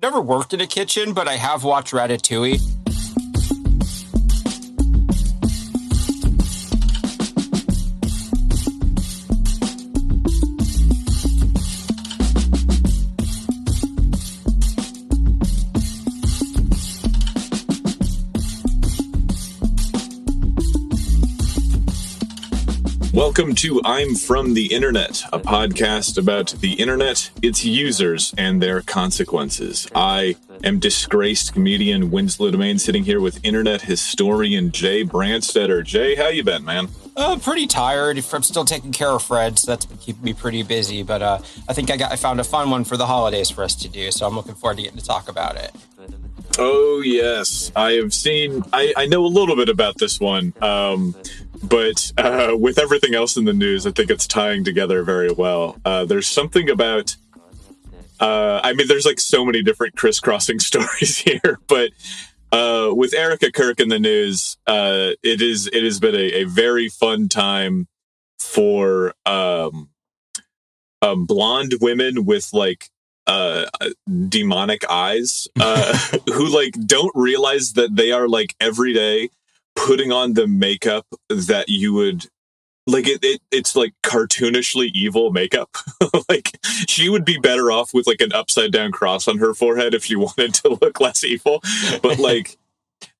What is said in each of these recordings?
never worked in a kitchen, but I have watched Ratatouille. Welcome to I'm From the Internet, a podcast about the internet, its users, and their consequences. I am disgraced comedian Winslow Domain, sitting here with internet historian Jay Brandstetter. Jay, how you been, man? Pretty tired. I'm still taking care of Fred, so that's been keeping me pretty busy. But I think I found a fun one for the holidays for us to do, so I'm looking forward to getting to talk about it. Oh, yes. I have seen... I know a little bit about this one, but with everything else in the news, I think it's tying together very well. There's something about... there's like so many different crisscrossing stories here, but with Erica Kirk in the news, it has been a very fun time for blonde women with like demonic eyes who like don't realize that they are like every day putting on the makeup that you would like it's like cartoonishly evil makeup. Like she would be better off with like an upside down cross on her forehead if she wanted to look less evil, but like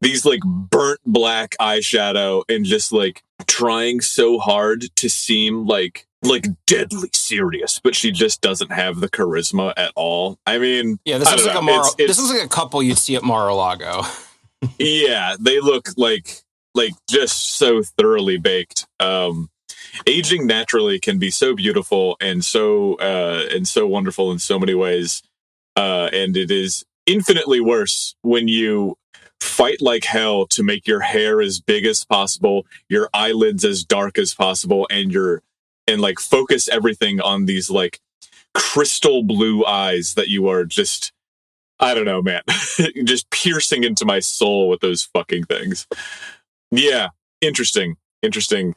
these like burnt black eyeshadow and just like trying so hard to seem like deadly serious, but she just doesn't have the charisma at all. I mean, yeah, this looks like this looks like a couple you'd see at Mar-a-Lago. Yeah, they look like just so thoroughly baked. Aging naturally can be so beautiful and so wonderful in so many ways, and it is infinitely worse when you fight like hell to make your hair as big as possible, your eyelids as dark as possible, and like focus everything on these like crystal blue eyes that you are just, I don't know, man, just piercing into my soul with those fucking things. Yeah, interesting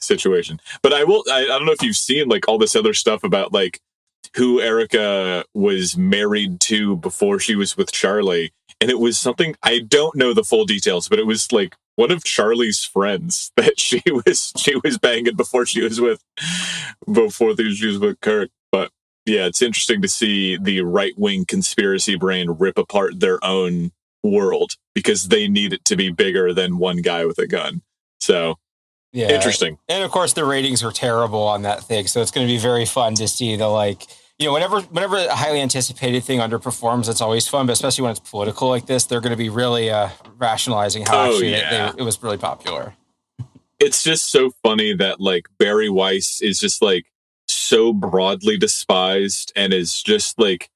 situation. But I don't know if you've seen like all this other stuff about like who Erica was married to before she was with Charlie. And it was something, I don't know the full details, but it was like one of Charlie's friends that she was banging before she was with Kirk. But yeah, it's interesting to see the right-wing conspiracy brain rip apart their own world because they need it to be bigger than one guy with a gun. So yeah, interesting. And of course the ratings were terrible on that thing. So it's going to be very fun to see the like, you know, whenever a highly anticipated thing underperforms, it's always fun, but especially when it's political like this, they're going to be really rationalizing how it was really popular. It's just so funny that like Barry Weiss is just like so broadly despised and is just like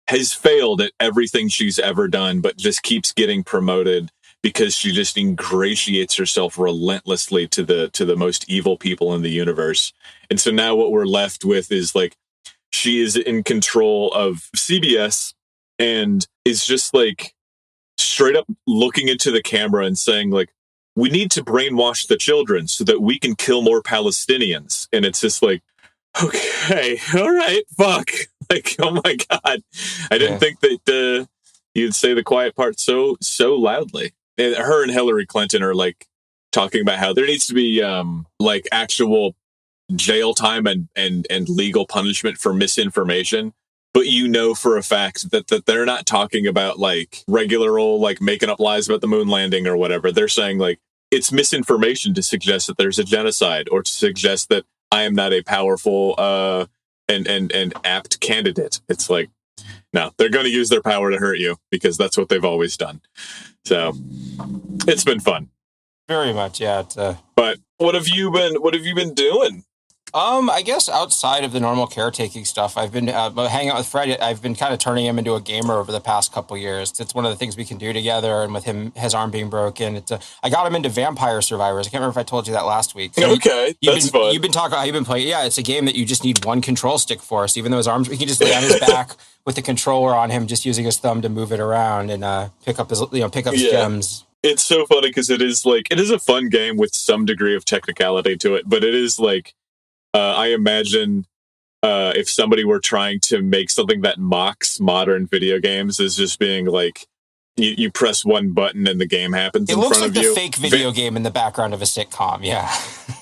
has failed at everything she's ever done, but just keeps getting promoted because she just ingratiates herself relentlessly to the most evil people in the universe. And so now what we're left with is like, she is in control of CBS and is just like straight up looking into the camera and saying like, we need to brainwash the children so that we can kill more Palestinians. And it's just like, okay, all right, fuck. Like, oh my God. I didn't think that you'd say the quiet part so loudly. And her and Hillary Clinton are like talking about how there needs to be like actual jail time and legal punishment for misinformation, but you know for a fact that they're not talking about like regular old like making up lies about the moon landing or whatever. They're saying like it's misinformation to suggest that there's a genocide or to suggest that I am not a powerful and apt candidate. It's like, no, they're going to use their power to hurt you because that's what they've always done. So it's been fun. Very much, yeah. But what have you been doing? I guess outside of the normal caretaking stuff, I've been hanging out with Fred. I've been kind of turning him into a gamer over the past couple years. It's one of the things we can do together. And with his arm being broken, I got him into Vampire Survivors. I can't remember if I told you that last week. So okay, that's fun. You've been talking about how you've been playing. Yeah, it's a game that you just need one control stick for. So even though his arms, he can just lay on his back with the controller on him, just using his thumb to move it around and pick up his gems. It's so funny because it is a fun game with some degree of technicality to it, but it is like. I imagine if somebody were trying to make something that mocks modern video games as just being like, you press one button and the game happens in front of you. It looks like the fake video game in the background of a sitcom, yeah.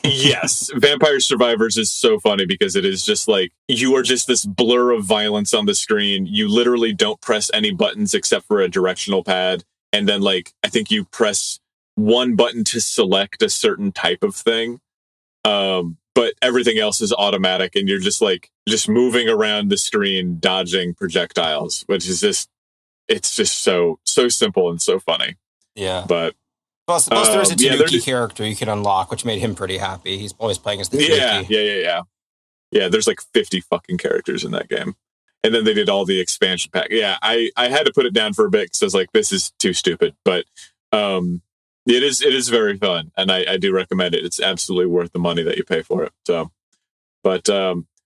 Yes. Vampire Survivors is so funny because it is just like, you are just this blur of violence on the screen. You literally don't press any buttons except for a directional pad. And then, like, I think you press one button to select a certain type of thing. But everything else is automatic, and you're just moving around the screen, dodging projectiles, which is just, it's just so simple and so funny. Yeah. But plus there's a Tanuki character you can unlock, which made him pretty happy. He's always playing as the Tanuki. Yeah, there's like 50 fucking characters in that game. And then they did all the expansion pack. Yeah, I had to put it down for a bit because I was like, this is too stupid. But it is very fun, and I do recommend it. It's absolutely worth the money that you pay for it. So, but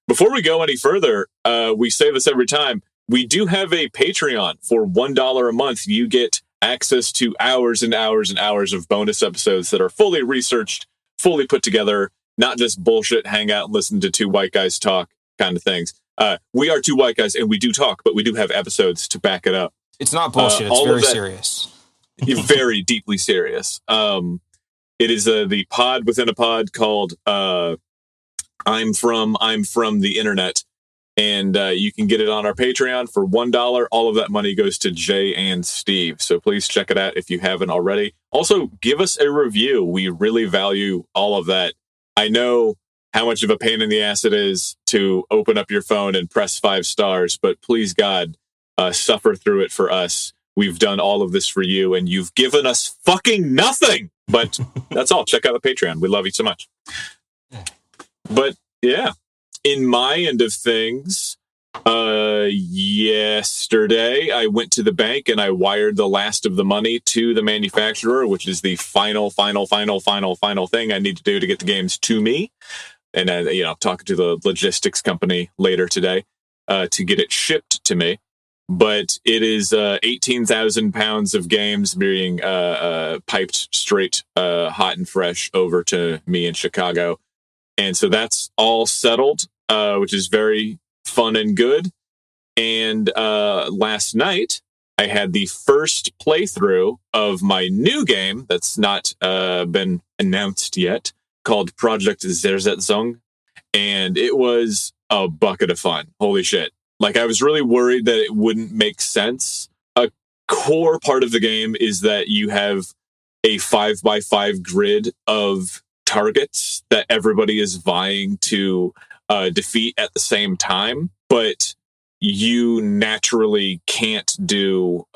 before we go any further, we say this every time. We do have a Patreon for $1 a month. You get access to hours and hours and hours of bonus episodes that are fully researched, fully put together, not just bullshit, hang out and listen to two white guys talk kind of things. We are two white guys and we do talk, but we do have episodes to back it up. It's not bullshit. It's very serious. Very deeply serious. It is the pod within a pod called I'm from the internet. And you can get it on our Patreon for $1. All of that money goes to Jay and Steve. So please check it out if you haven't already. Also, give us a review. We really value all of that. I know how much of a pain in the ass it is to open up your phone and press 5 stars, but please, God, suffer through it for us. We've done all of this for you, and you've given us fucking nothing. But that's all. Check out the Patreon. We love you so much. But, yeah. In my end of things, yesterday I went to the bank and I wired the last of the money to the manufacturer, which is the final thing I need to do to get the games to me. And talking to the logistics company later today to get it shipped to me. But it is 18,000 pounds of games being piped straight, hot and fresh over to me in Chicago. And so that's all settled, which is very fun and good. And last night, I had the first playthrough of my new game that's not been announced yet, called Project Zersetzung. And it was a bucket of fun. Holy shit. Like, I was really worried that it wouldn't make sense. A core part of the game is that you have a 5x5 grid of targets that everybody is vying to defeat at the same time, but you naturally can't do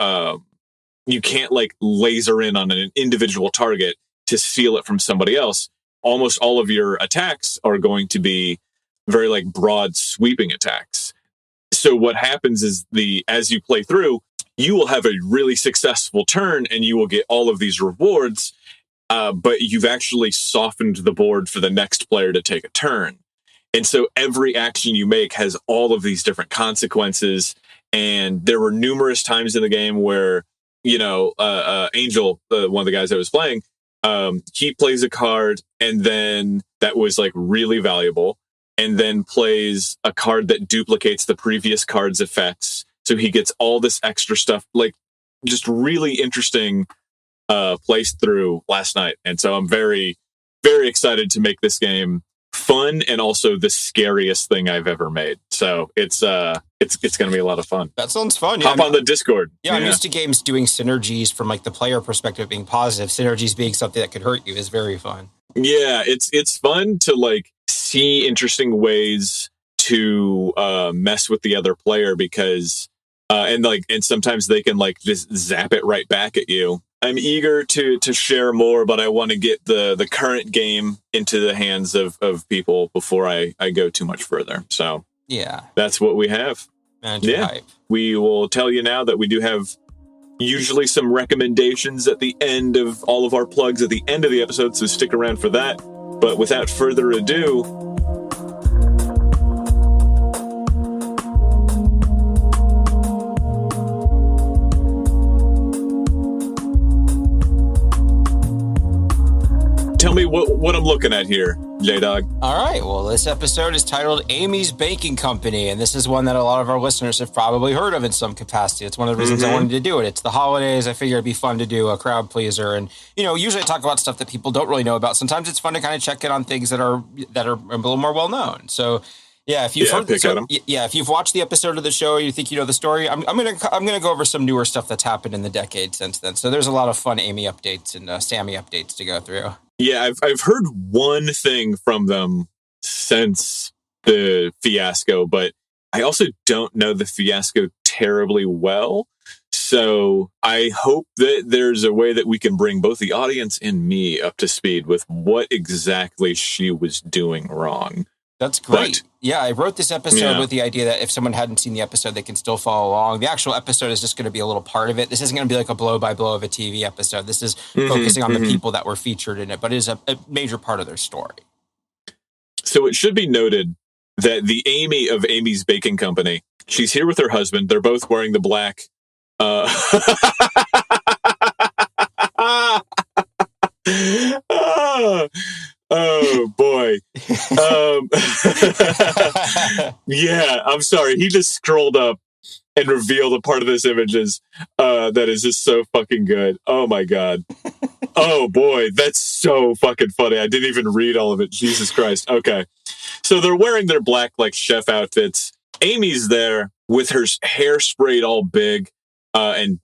you can't like laser in on an individual target to steal it from somebody else. Almost all of your attacks are going to be very like broad sweeping attacks. So what happens is as you play through, you will have a really successful turn and you will get all of these rewards. But you've actually softened the board for the next player to take a turn. And so every action you make has all of these different consequences. And there were numerous times in the game where, Angel, one of the guys I was playing, he plays a card and then that was like really valuable, and then plays a card that duplicates the previous card's effects. So he gets all this extra stuff, like just really interesting placed through last night. And so I'm very, very excited to make this game fun and also the scariest thing I've ever made. So it's going to be a lot of fun. That sounds fun. Hop on the Discord. Yeah, I'm used to games doing synergies from like the player perspective being positive. Synergies being something that could hurt you is very fun. Yeah, it's fun to like see interesting ways to mess with the other player because and sometimes they can like just zap it right back at you. I'm eager to share more, but I want to get the current game into the hands of people before I go too much further. So yeah, that's what we have. Hype. We will tell you now that we do have usually some recommendations at the end of all of our plugs at the end of the episode, so stick around for that. But without further ado, tell me me what I'm looking at here, J-Dog. All right. Well, this episode is titled Amy's Baking Company, and this is one that a lot of our listeners have probably heard of in some capacity. It's one of the reasons I wanted to do it. It's the holidays. I figured it'd be fun to do a crowd pleaser, and usually I talk about stuff that people don't really know about. Sometimes it's fun to kind of check in on things that are a little more well known. So. Yeah, if you've if you've watched the episode of the show, you think you know the story. I'm gonna go over some newer stuff that's happened in the decade since then. So there's a lot of fun Amy updates and Sammy updates to go through. Yeah, I've heard one thing from them since the fiasco, but I also don't know the fiasco terribly well. So I hope that there's a way that we can bring both the audience and me up to speed with what exactly she was doing wrong. That's great. Yeah, I wrote this episode with the idea that if someone hadn't seen the episode, they can still follow along. The actual episode is just going to be a little part of it. This isn't going to be like a blow-by-blow of a TV episode. This is focusing on the people that were featured in it, but it is a major part of their story. So it should be noted that the Amy of Amy's Baking Company, she's here with her husband. They're both wearing the black... Oh boy. Yeah, I'm sorry. He just scrolled up and revealed a part of this images that is just so fucking good. Oh my God. Oh boy, that's so fucking funny. I didn't even read all of it. Jesus Christ. Okay. So they're wearing their black like chef outfits. Amy's there with her hair sprayed all big and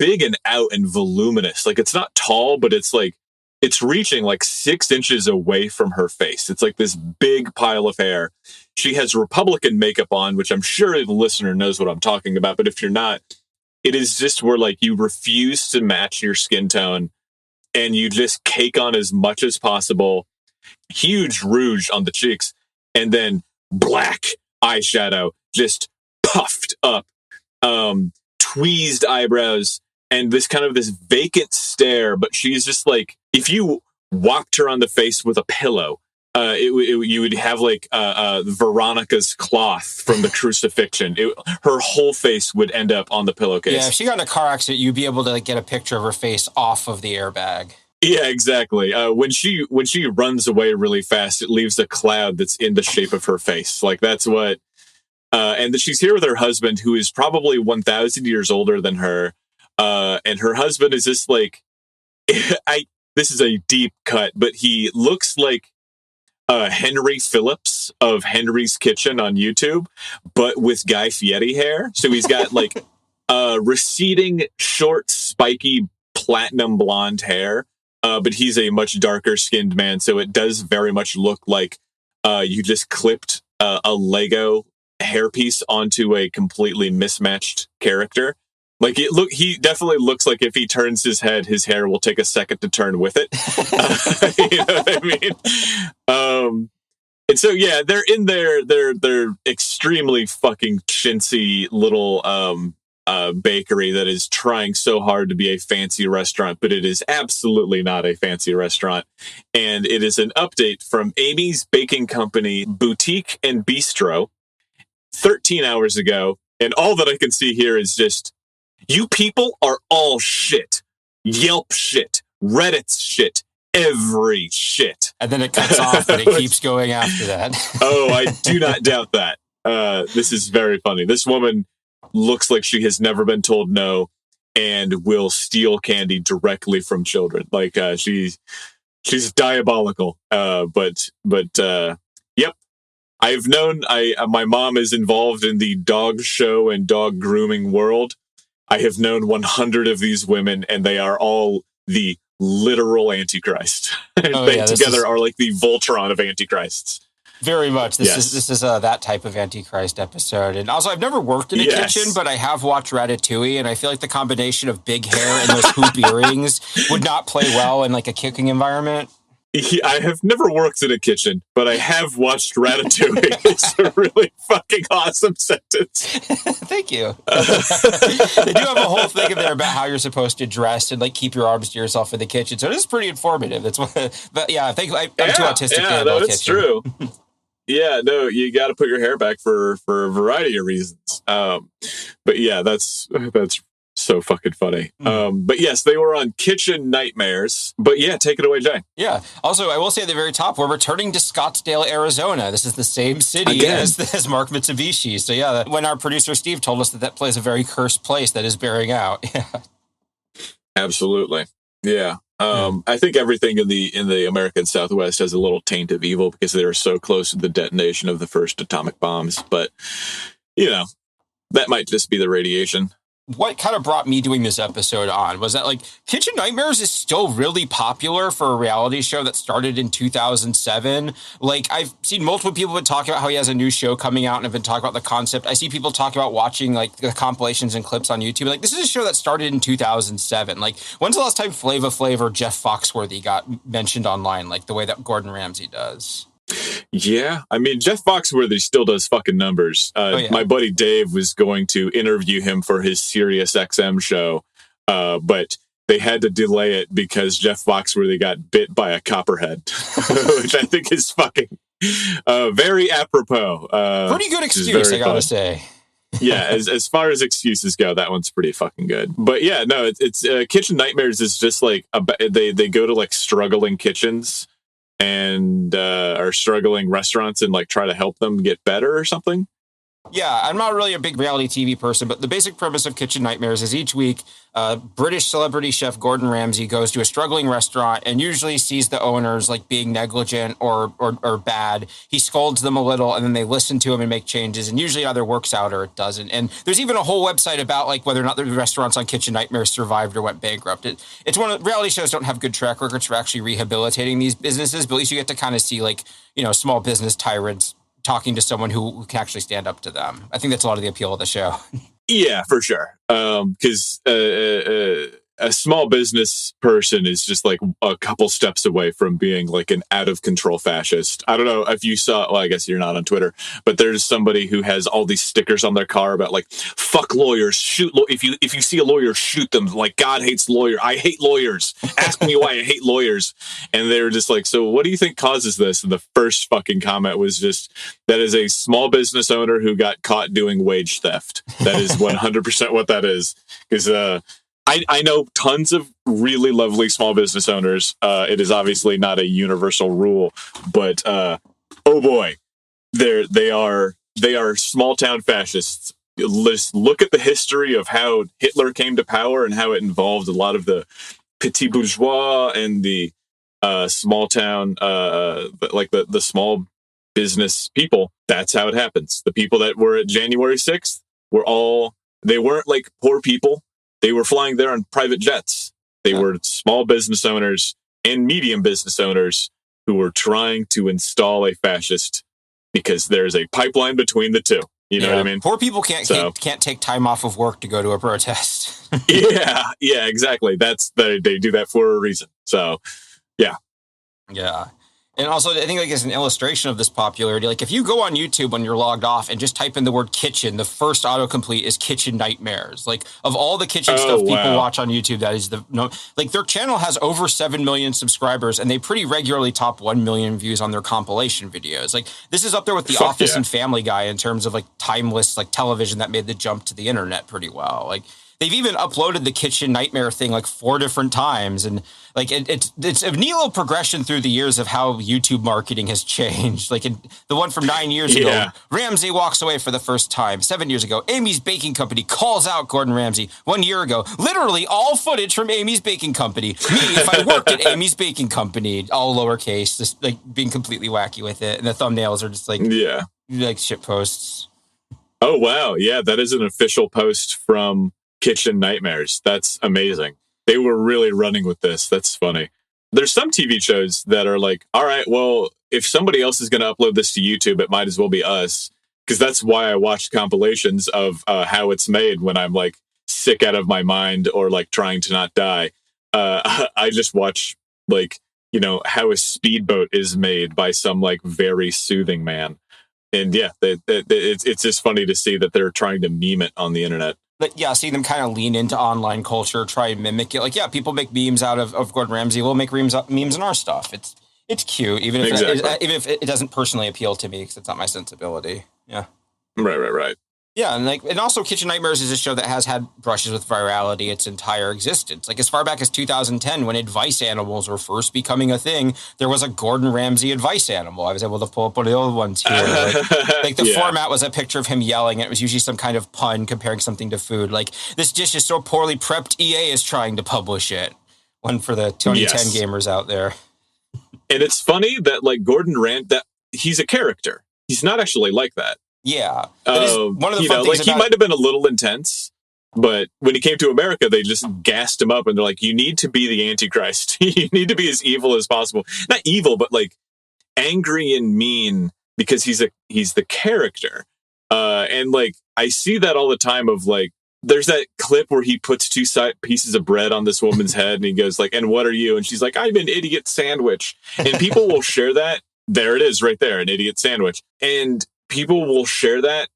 out and voluminous. Like it's not tall, but it's reaching like 6 inches away from her face. It's like this big pile of hair. She has Republican makeup on, which I'm sure the listener knows what I'm talking about. But if you're not, it is just where like you refuse to match your skin tone and you just cake on as much as possible. Huge rouge on the cheeks and then black eyeshadow, just puffed up, tweezed eyebrows, and this kind of this vacant stare. But she's just like, if you whopped her on the face with a pillow, you would have like Veronica's cloth from the crucifixion. Her whole face would end up on the pillowcase. Yeah, if she got in a car accident, you'd be able to like, get a picture of her face off of the airbag. Yeah, exactly. When she runs away really fast, it leaves a cloud that's in the shape of her face. Like that's what. And she's here with her husband, who is probably 1,000 years older than her. And her husband is just like, this is a deep cut, but he looks like Henry Phillips of Henry's Kitchen on YouTube, but with Guy Fieri hair. So he's got like receding, short, spiky, platinum blonde hair, but he's a much darker skinned man. So it does very much look like you just clipped a Lego hairpiece onto a completely mismatched character. Like he definitely looks like if he turns his head, his hair will take a second to turn with it. You know what I mean? And so yeah, they're in their extremely fucking chintzy little bakery that is trying so hard to be a fancy restaurant, but it is absolutely not a fancy restaurant. And it is an update from Amy's Baking Company Boutique and Bistro 13 hours ago. And all that I can see here is just, you people are all shit. Yelp shit. Reddit shit. Every shit. And then it cuts off and it keeps going after that. Oh, I do not doubt that. This is very funny. This woman looks like she has never been told no and will steal candy directly from children. Like she's diabolical. But yep. I've known my mom is involved in the dog show and dog grooming world. I have known 100 of these women, and they are all the literal Antichrist. They together are like the Voltron of Antichrists. Very much. This is that type of Antichrist episode. And also, I've never worked in a kitchen, but I have watched Ratatouille, and I feel like the combination of big hair and those hoop earrings would not play well in like a cooking environment. I have never worked in a kitchen, but I have watched Ratatouille. It's a really fucking awesome sentence. Thank you. They do have a whole thing in there about how you're supposed to dress and like keep your arms to yourself in the kitchen. So it is pretty informative. But yeah, I think I'm too autistic to handle a kitchen. It's true. Yeah, no, you got to put your hair back for a variety of reasons. But yeah, that's So fucking funny. But yes, they were on Kitchen Nightmares. But yeah, take it away, Jay. Yeah. Also, I will say at the very top, we're returning to Scottsdale, Arizona. This is the same city as Mark Mitsubishi. So yeah, when our producer Steve told us that place is a very cursed place that is bearing out. Yeah. Absolutely. Yeah. I think everything in the American Southwest has a little taint of evil because they are so close to the detonation of the first atomic bombs. But, that might just be the radiation. What kind of brought me doing this episode on was that, like, Kitchen Nightmares is still really popular for a reality show that started in 2007. Like, I've seen multiple people been talking about how he has a new show coming out and have been talking about the concept. I see people talking about watching, like, the compilations and clips on YouTube. Like, this is a show that started in 2007. Like, when's the last time Flava Flav or Jeff Foxworthy got mentioned online, like the way that Gordon Ramsay does? Yeah, I mean, Jeff Foxworthy still does fucking numbers. My buddy Dave was going to interview him for his Sirius XM show, but they had to delay it because Jeff Foxworthy got bit by a copperhead, which I think is fucking very apropos. Pretty good excuse, I gotta say. Yeah, as far as excuses go, that one's pretty fucking good. But yeah, no, it's Kitchen Nightmares is just like they go to like struggling kitchens and are struggling restaurants and like try to help them get better or something. Yeah, I'm not really a big reality TV person, but the basic premise of Kitchen Nightmares is each week, British celebrity chef Gordon Ramsay goes to a struggling restaurant and usually sees the owners like being negligent or bad. He scolds them a little and then they listen to him and make changes, and usually it either works out or it doesn't. And there's even a whole website about like whether or not the restaurants on Kitchen Nightmares survived or went bankrupt. It's one of reality shows don't have good track records for actually rehabilitating these businesses, but at least you get to kind of see like, small business tyrants talking to someone who can actually stand up to them. I think that's a lot of the appeal of the show. Yeah, for sure. Because a small business person is just like a couple steps away from being like an out of control fascist. I don't know if you saw, well, I guess you're not on Twitter, but there's somebody who has all these stickers on their car about like, fuck lawyers, shoot. If you see a lawyer, shoot them. Like, God hates lawyers. I hate lawyers. Ask me why I hate lawyers. And they were just like, so what do you think causes this? And the first fucking comment was just, that is a small business owner who got caught doing wage theft. That is 100% what that is. Because, I know tons of really lovely small business owners. It is obviously not a universal rule, but oh boy, they are small town fascists. Let's look at the history of how Hitler came to power and how it involved a lot of the petit bourgeois and the small town, like the small business people. That's how it happens. The people that were at January 6th they weren't like poor people. They were flying there on private jets. They were small business owners and medium business owners who were trying to install a fascist because there's a pipeline between the two. You know what I mean? Poor people can't take time off of work to go to a protest. yeah, exactly. They do that for a reason. So, yeah. Yeah. And also, I think like as an illustration of this popularity, like if you go on YouTube when you're logged off and just type in the word kitchen, the first autocomplete is Kitchen Nightmares. Like of all the kitchen stuff people watch on YouTube, that is their channel has over 7 million subscribers and they pretty regularly top 1 million views on their compilation videos. Like this is up there with The Office and Family Guy in terms of like timeless like television that made the jump to the internet pretty well. Like they've even uploaded the Kitchen Nightmare thing like 4 different times. And like it's a neat little progression through the years of how YouTube marketing has changed. Like the one from 9 years ago, Ramsay walks away for the first time. 7 years ago, Amy's Baking Company calls out Gordon Ramsay. 1 year ago, literally all footage from Amy's Baking Company. Me, if I worked at Amy's Baking Company, all lowercase, just like being completely wacky with it. And the thumbnails are just like shit posts. Oh, wow. Yeah, that is an official post from Kitchen Nightmares. That's amazing. They were really running with this. That's funny. There's some TV shows that are like, all right, well, if somebody else is going to upload this to YouTube, it might as well be us. Because that's why I watched compilations of how it's made when I'm like sick out of my mind or like trying to not die. I just watch like, how a speedboat is made by some like very soothing man. And yeah, it's just funny to see that they're trying to meme it on the internet. But yeah, seeing them kind of lean into online culture, try and mimic it. Like, yeah, people make memes out of Gordon Ramsay. We'll make memes in our stuff. It's cute, even if it doesn't personally appeal to me because it's not my sensibility. Yeah. Right. Yeah, and also Kitchen Nightmares is a show that has had brushes with virality its entire existence. Like as far back as 2010, when advice animals were first becoming a thing, there was a Gordon Ramsay advice animal. I was able to pull up one of the old ones here. Like the format was a picture of him yelling, and it was usually some kind of pun comparing something to food. Like, this dish is so poorly prepped, EA is trying to publish it. One for the 2010 gamers out there. And it's funny that like that he's a character. He's not actually like that. Yeah. That is one of the fun things like he might have been a little intense, but when he came to America, they just gassed him up and they're like, you need to be the Antichrist. You need to be as evil as possible. Not evil, but like angry and mean, because he's the character. And like I see that all the time of like, there's that clip where he puts two pieces of bread on this woman's head and he goes like, and what are you? And she's like, I'm an idiot sandwich. And people will share that. There it is right there, an idiot sandwich. And people will share that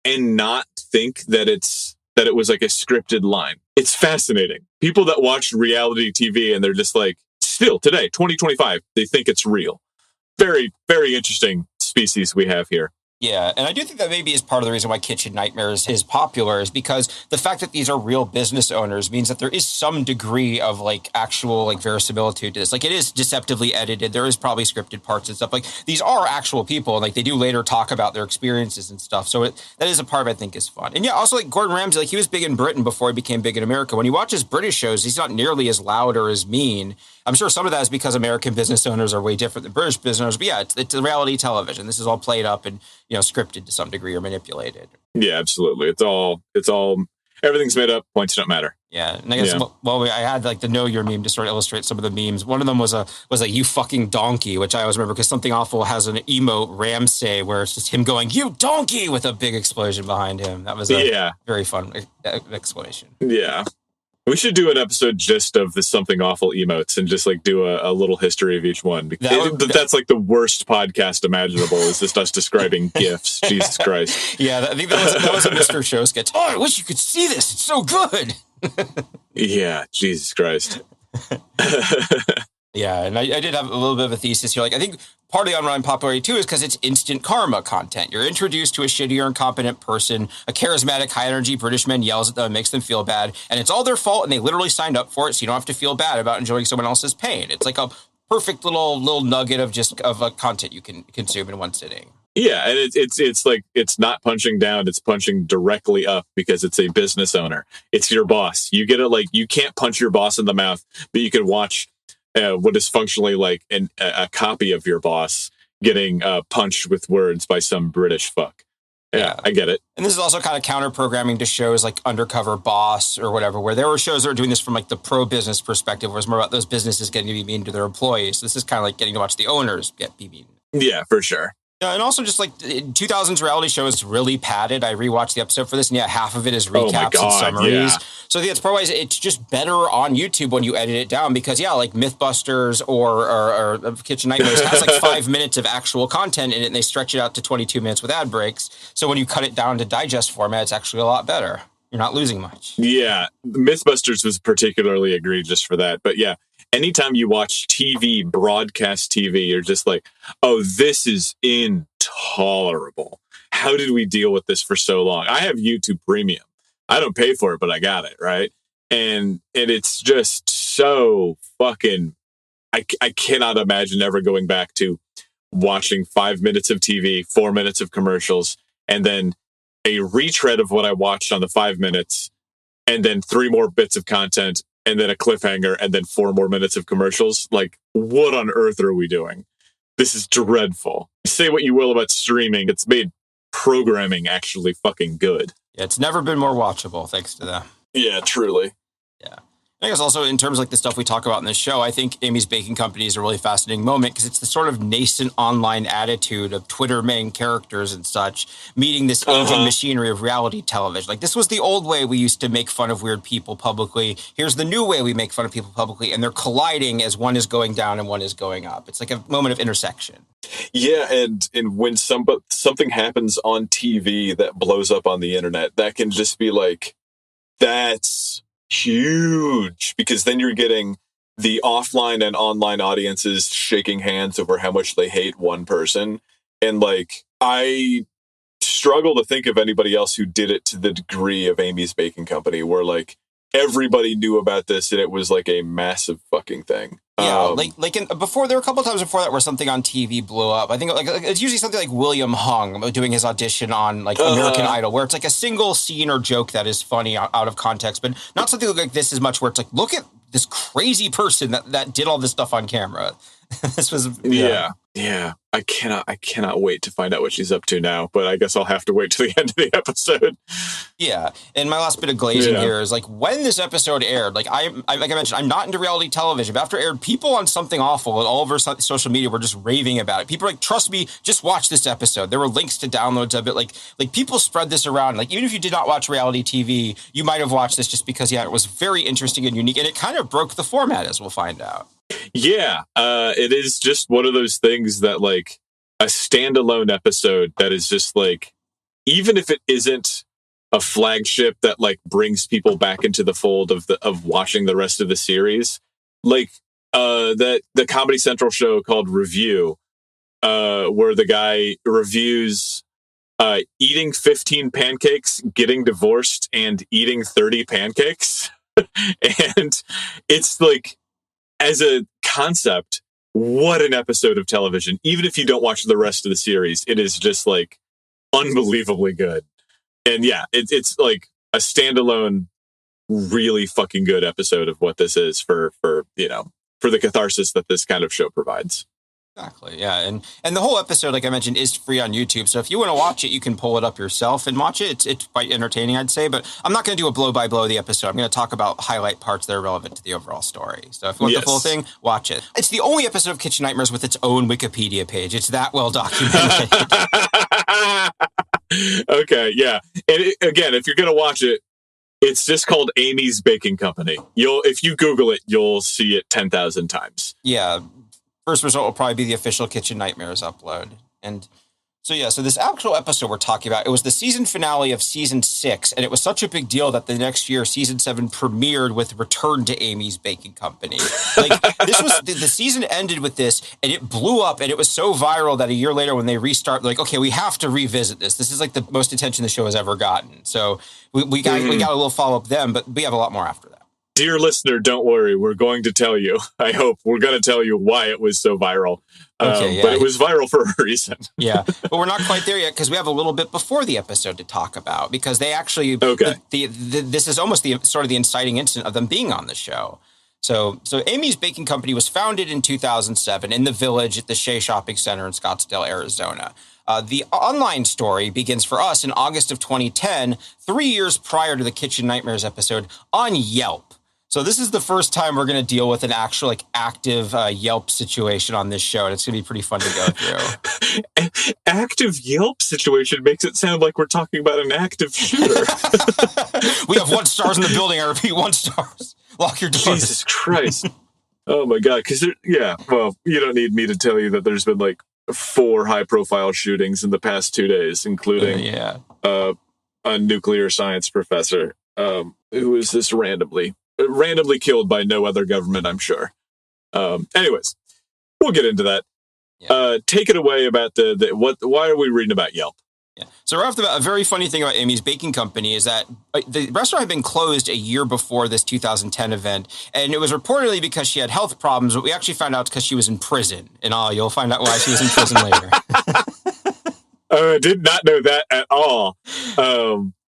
and not think that it was like a scripted line. It's fascinating. People that watch reality TV and they're just like, still today, 2025, they think it's real. Very, very interesting species we have here. Yeah, and I do think that maybe is part of the reason why Kitchen Nightmares is popular, is because the fact that these are real business owners means that there is some degree of like actual like verisimilitude to this. Like it is deceptively edited. There is probably scripted parts and stuff. Like these are actual people, and like they do later talk about their experiences and stuff. So that is a part I think is fun. And yeah, also like Gordon Ramsay, like he was big in Britain before he became big in America. When you watch his British shows, he's not nearly as loud or as mean. I'm sure some of that is because American business owners are way different than British business owners. But yeah, it's reality television. This is all played up and, you know, scripted to some degree or manipulated. Yeah, absolutely. It's all everything's made up. Points don't matter. Yeah, and I guess I had like the Know Your meme to sort of illustrate some of the memes. One of them was a you fucking donkey, which I always remember because Something Awful has an emote Ramsay where it's just him going you donkey with a big explosion behind him. That was a very fun explanation. Yeah. We should do an episode just of the Something Awful emotes and just like do a little history of each one. That's like the worst podcast imaginable, is just us describing GIFs. Jesus Christ. Yeah, I think that was a Mr. Show sketch. Oh, I wish you could see this. It's so good. Yeah, Jesus Christ. Yeah, and I did have a little bit of a thesis here. Like, I think part of the online popularity, too, is because it's instant karma content. You're introduced to a shitty or incompetent person, a charismatic, high-energy British man yells at them and makes them feel bad, and it's all their fault, and they literally signed up for it, so you don't have to feel bad about enjoying someone else's pain. It's like a perfect little nugget of a content you can consume in one sitting. Yeah, and it's like, it's not punching down, it's punching directly up because it's a business owner. It's your boss. You get it, like, you can't punch your boss in the mouth, but you can watch what is functionally like a copy of your boss getting punched with words by some British fuck. Yeah, I get it. And this is also kind of counter-programming to shows like Undercover Boss or whatever, where there were shows that are doing this from like the pro-business perspective, where it's more about those businesses getting to be mean to their employees. So this is kind of like getting to watch the owners be mean. Yeah, for sure. And also just like 2000s reality show is really padded. I rewatched the episode for this, and yeah, half of it is recaps and summaries. Yeah. So I think it's probably it's just better on YouTube when you edit it down, because yeah, like Mythbusters or Kitchen Nightmares has like 5 minutes of actual content in it, and they stretch it out to 22 minutes with ad breaks. So when you cut it down to digest format, it's actually a lot better. You're not losing much. Yeah, Mythbusters was particularly egregious for that, but yeah. Anytime you watch TV, broadcast TV, you're just like, oh, this is intolerable. How did we deal with this for so long? I have YouTube Premium. I don't pay for it, but I got it, right? And it's just so fucking, I cannot imagine ever going back to watching 5 minutes of TV, 4 minutes of commercials, and then a retread of what I watched on the 5 minutes, and then 3 more bits of content, and then a cliffhanger, and then 4 more minutes of commercials. Like, what on earth are we doing? This is dreadful. Say what you will about streaming, it's made programming actually fucking good. Yeah, it's never been more watchable, thanks to them. Yeah, truly. Yeah. I guess also in terms of like the stuff we talk about in this show, I think Amy's Baking Company is a really fascinating moment because it's the sort of nascent online attitude of Twitter main characters and such meeting this aging machinery of reality television. Like, this was the old way we used to make fun of weird people publicly. Here's the new way we make fun of people publicly, and they're colliding as one is going down and one is going up. It's like a moment of intersection. Yeah, and when something happens on TV that blows up on the internet, that can just be like, that's huge, because then you're getting the offline and online audiences shaking hands over how much they hate one person. And like, I struggle to think of anybody else who did it to the degree of Amy's Baking Company, where like everybody knew about this and it was like a massive fucking thing. Yeah, before, there were a couple of times before that where something on TV blew up. I think like it's usually something like William Hung doing his audition on like American Idol, where it's like a single scene or joke that is funny out of context, but not something like this as much where it's like, look at this crazy person that did all this stuff on camera. This was yeah. I cannot wait to find out what she's up to now, but I guess I'll have to wait till the end of the episode. Yeah, and my last bit of glazing here is like when this episode aired. Like I mentioned, I'm not into reality television, but after it aired, people on Something Awful and all over social media were just raving about it. People were like, trust me, just watch this episode. There were links to downloads of it. Like people spread this around. Like even if you did not watch reality TV, you might have watched this just because it was very interesting and unique, and it kind of broke the format, as we'll find out. Yeah, it is just one of those things that like a standalone episode that is just like, even if it isn't a flagship that like brings people back into the fold of watching the rest of the series, like the Comedy Central show called Review, where the guy reviews eating 15 pancakes, getting divorced, and eating 30 pancakes. And it's like, as a concept, what an episode of television. Even if you don't watch the rest of the series, it is just like unbelievably good. And yeah, it's like a standalone, really fucking good episode of what this is for the catharsis that this kind of show provides. Exactly. Yeah. And the whole episode, like I mentioned, is free on YouTube. So if you want to watch it, you can pull it up yourself and watch it. It's quite entertaining, I'd say. But I'm not going to do a blow by blow of the episode. I'm going to talk about highlight parts that are relevant to the overall story. So if you want the full thing, watch it. It's the only episode of Kitchen Nightmares with its own Wikipedia page. It's that well documented. Okay. Yeah. And again, if you're going to watch it, it's just called Amy's Baking Company. If you Google it, you'll see it 10,000 times. Yeah. First result will probably be the official Kitchen Nightmares upload. And so this actual episode we're talking about, it was the season finale of season 6, and it was such a big deal that the next year, season 7 premiered with Return to Amy's Baking Company. Like, this was, the season ended with this, and it blew up, and it was so viral that a year later when they restart, like, okay, we have to revisit this. This is like the most attention the show has ever gotten. So we got a little follow-up then, but we have a lot more after that. Dear listener, don't worry. We're going to tell you. I hope we're going to tell you why it was so viral. But it was viral for a reason. Yeah, but we're not quite there yet because we have a little bit before the episode to talk about, because they actually, this is almost the sort of the inciting incident of them being on the show. So Amy's Baking Company was founded in 2007 in the Village at the Shea Shopping Center in Scottsdale, Arizona. The online story begins for us in August of 2010, 3 years prior to the Kitchen Nightmares episode, on Yelp. So this is the first time we're going to deal with an actual active Yelp situation on this show, and it's going to be pretty fun to go through. Active Yelp situation makes it sound like we're talking about an active shooter. We have 1 stars in the building. I repeat, 1 stars. Lock your doors. Jesus Christ. Oh my God. Because well, you don't need me to tell you that there's been like 4 high-profile shootings in the past 2 days, including a nuclear science professor who was just randomly killed by no other government, I'm sure. Anyways, we'll get into that. Yeah. Take it away about why are we reading about Yelp? Yeah. So right off the bat, a very funny thing about Amy's Baking Company is that the restaurant had been closed a year before this 2010 event, and it was reportedly because she had health problems, but we actually found out because she was in prison. And you'll find out why she was in prison later. I did not know that at all.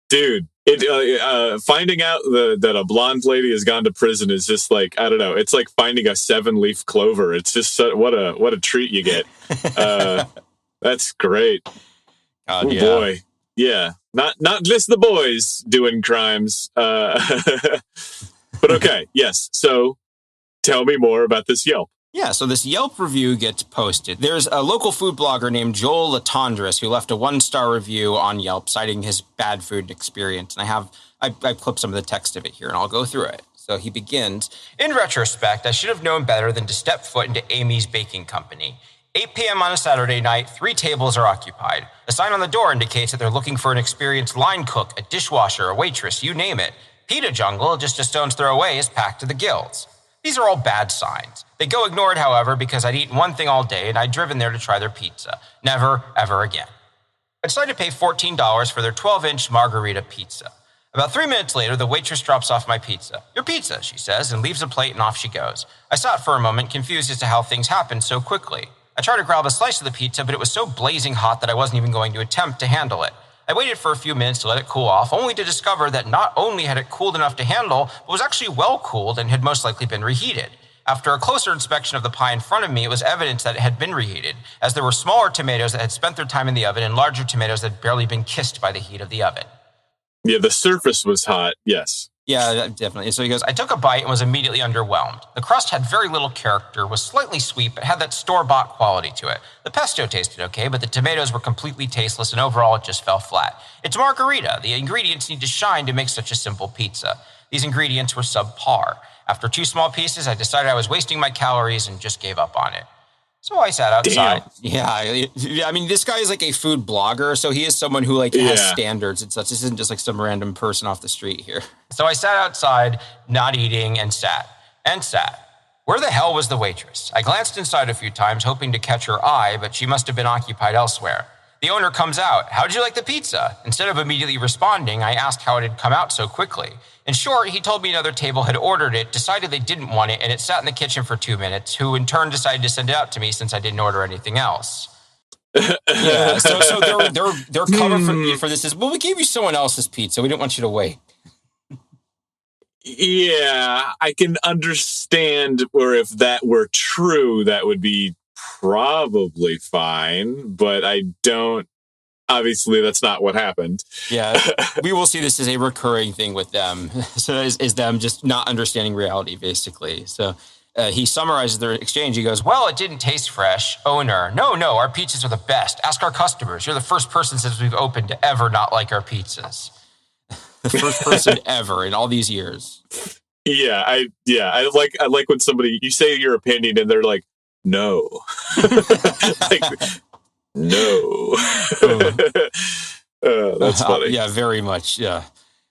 Dude. Finding out that a blonde lady has gone to prison is just like, I don't know. It's like finding a 7-leaf clover. It's just what a treat you get. That's great. God, boy, yeah. Not just the boys doing crimes. But okay, yes. So tell me more about this Yelp. Yeah, so this Yelp review gets posted. There's a local food blogger named Joel Latondras who left a 1-star review on Yelp citing his bad food experience. And I clipped some of the text of it here, and I'll go through it. So he begins, "In retrospect, I should have known better than to step foot into Amy's Baking Company. 8 p.m. on a Saturday night, 3 tables are occupied. The sign on the door indicates that they're looking for an experienced line cook, a dishwasher, a waitress, you name it. Pita Jungle, just a stone's throw away, is packed to the gills. These are all bad signs. They go ignored, however, because I'd eaten one thing all day and I'd driven there to try their pizza. Never, ever again." I decided to pay $14 for their 12-inch margarita pizza. About 3 minutes later, the waitress drops off my pizza. "Your pizza," she says, and leaves a plate and off she goes. I sat for a moment, confused as to how things happened so quickly. I tried to grab a slice of the pizza, but it was so blazing hot that I wasn't even going to attempt to handle it. I waited for a few minutes to let it cool off, only to discover that not only had it cooled enough to handle, but was actually well cooled and had most likely been reheated. After a closer inspection of the pie in front of me, it was evidence that it had been reheated, as there were smaller tomatoes that had spent their time in the oven and larger tomatoes that had barely been kissed by the heat of the oven. Yeah, the surface was hot, yes. Yeah, definitely. So he goes, "I took a bite and was immediately underwhelmed. The crust had very little character, was slightly sweet, but had that store-bought quality to it. The pesto tasted okay, but the tomatoes were completely tasteless, and overall it just fell flat. It's margarita. The ingredients need to shine to make such a simple pizza. These ingredients were subpar. After 2 small pieces, I decided I was wasting my calories and just gave up on it. So I sat outside." Damn. Yeah. I mean, this guy is like a food blogger, so he is someone who has standards and such. This isn't just like some random person off the street here. So I sat outside, not eating, and sat. Where the hell was the waitress? I glanced inside a few times, hoping to catch her eye, but she must have been occupied elsewhere. The owner comes out. "How'd you like the pizza?" Instead of immediately responding, I asked how it had come out so quickly. In short, he told me another table had ordered it, decided they didn't want it, and it sat in the kitchen for 2 minutes, who in turn decided to send it out to me since I didn't order anything else. Yeah, so they're covered for this. Well, we gave you someone else's pizza. We didn't want you to wait. Yeah, I can understand where if that were true, that would be probably fine, but I don't. Obviously, that's not what happened. Yeah, we will see this as a recurring thing with them. So is them just not understanding reality, basically. So he summarizes their exchange. He goes, "Well, it didn't taste fresh. Owner, no, our pizzas are the best. Ask our customers. You're the first person since we've opened to ever not like our pizzas." The first person ever in all these years. Yeah, I like when somebody, you say your opinion and they're like, "No." Like, no. That's funny. Yeah, very much. Yeah.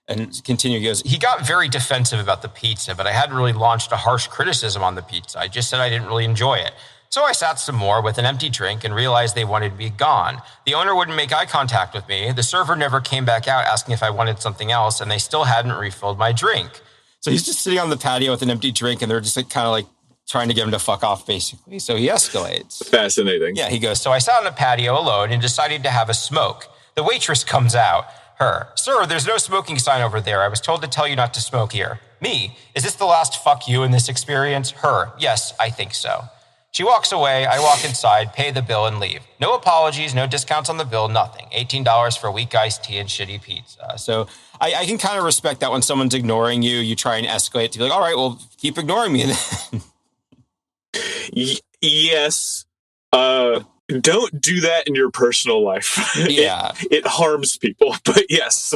And continue, he goes, "He got very defensive about the pizza, but I hadn't really launched a harsh criticism on the pizza. I just said I didn't really enjoy it. So I sat some more with an empty drink and realized they wanted me gone. The owner wouldn't make eye contact with me. The server never came back out asking if I wanted something else, and they still hadn't refilled my drink." So he's just sitting on the patio with an empty drink, and they're just kind of trying to get him to fuck off, basically. So he escalates. Fascinating. Yeah, he goes, "So I sat on the patio alone and decided to have a smoke. The waitress comes out. Her, 'Sir, there's no smoking sign over there. I was told to tell you not to smoke here.' Me, 'Is this the last fuck you in this experience?' Her, 'Yes, I think so.' She walks away. I walk inside, pay the bill, and leave. No apologies, no discounts on the bill, nothing. $18 for weak iced tea and shitty pizza." So I can kind of respect that when someone's ignoring you, you try and escalate to be like, "All right, well, keep ignoring me then." Yes. Don't do that in your personal life. Yeah. It harms people, but yes.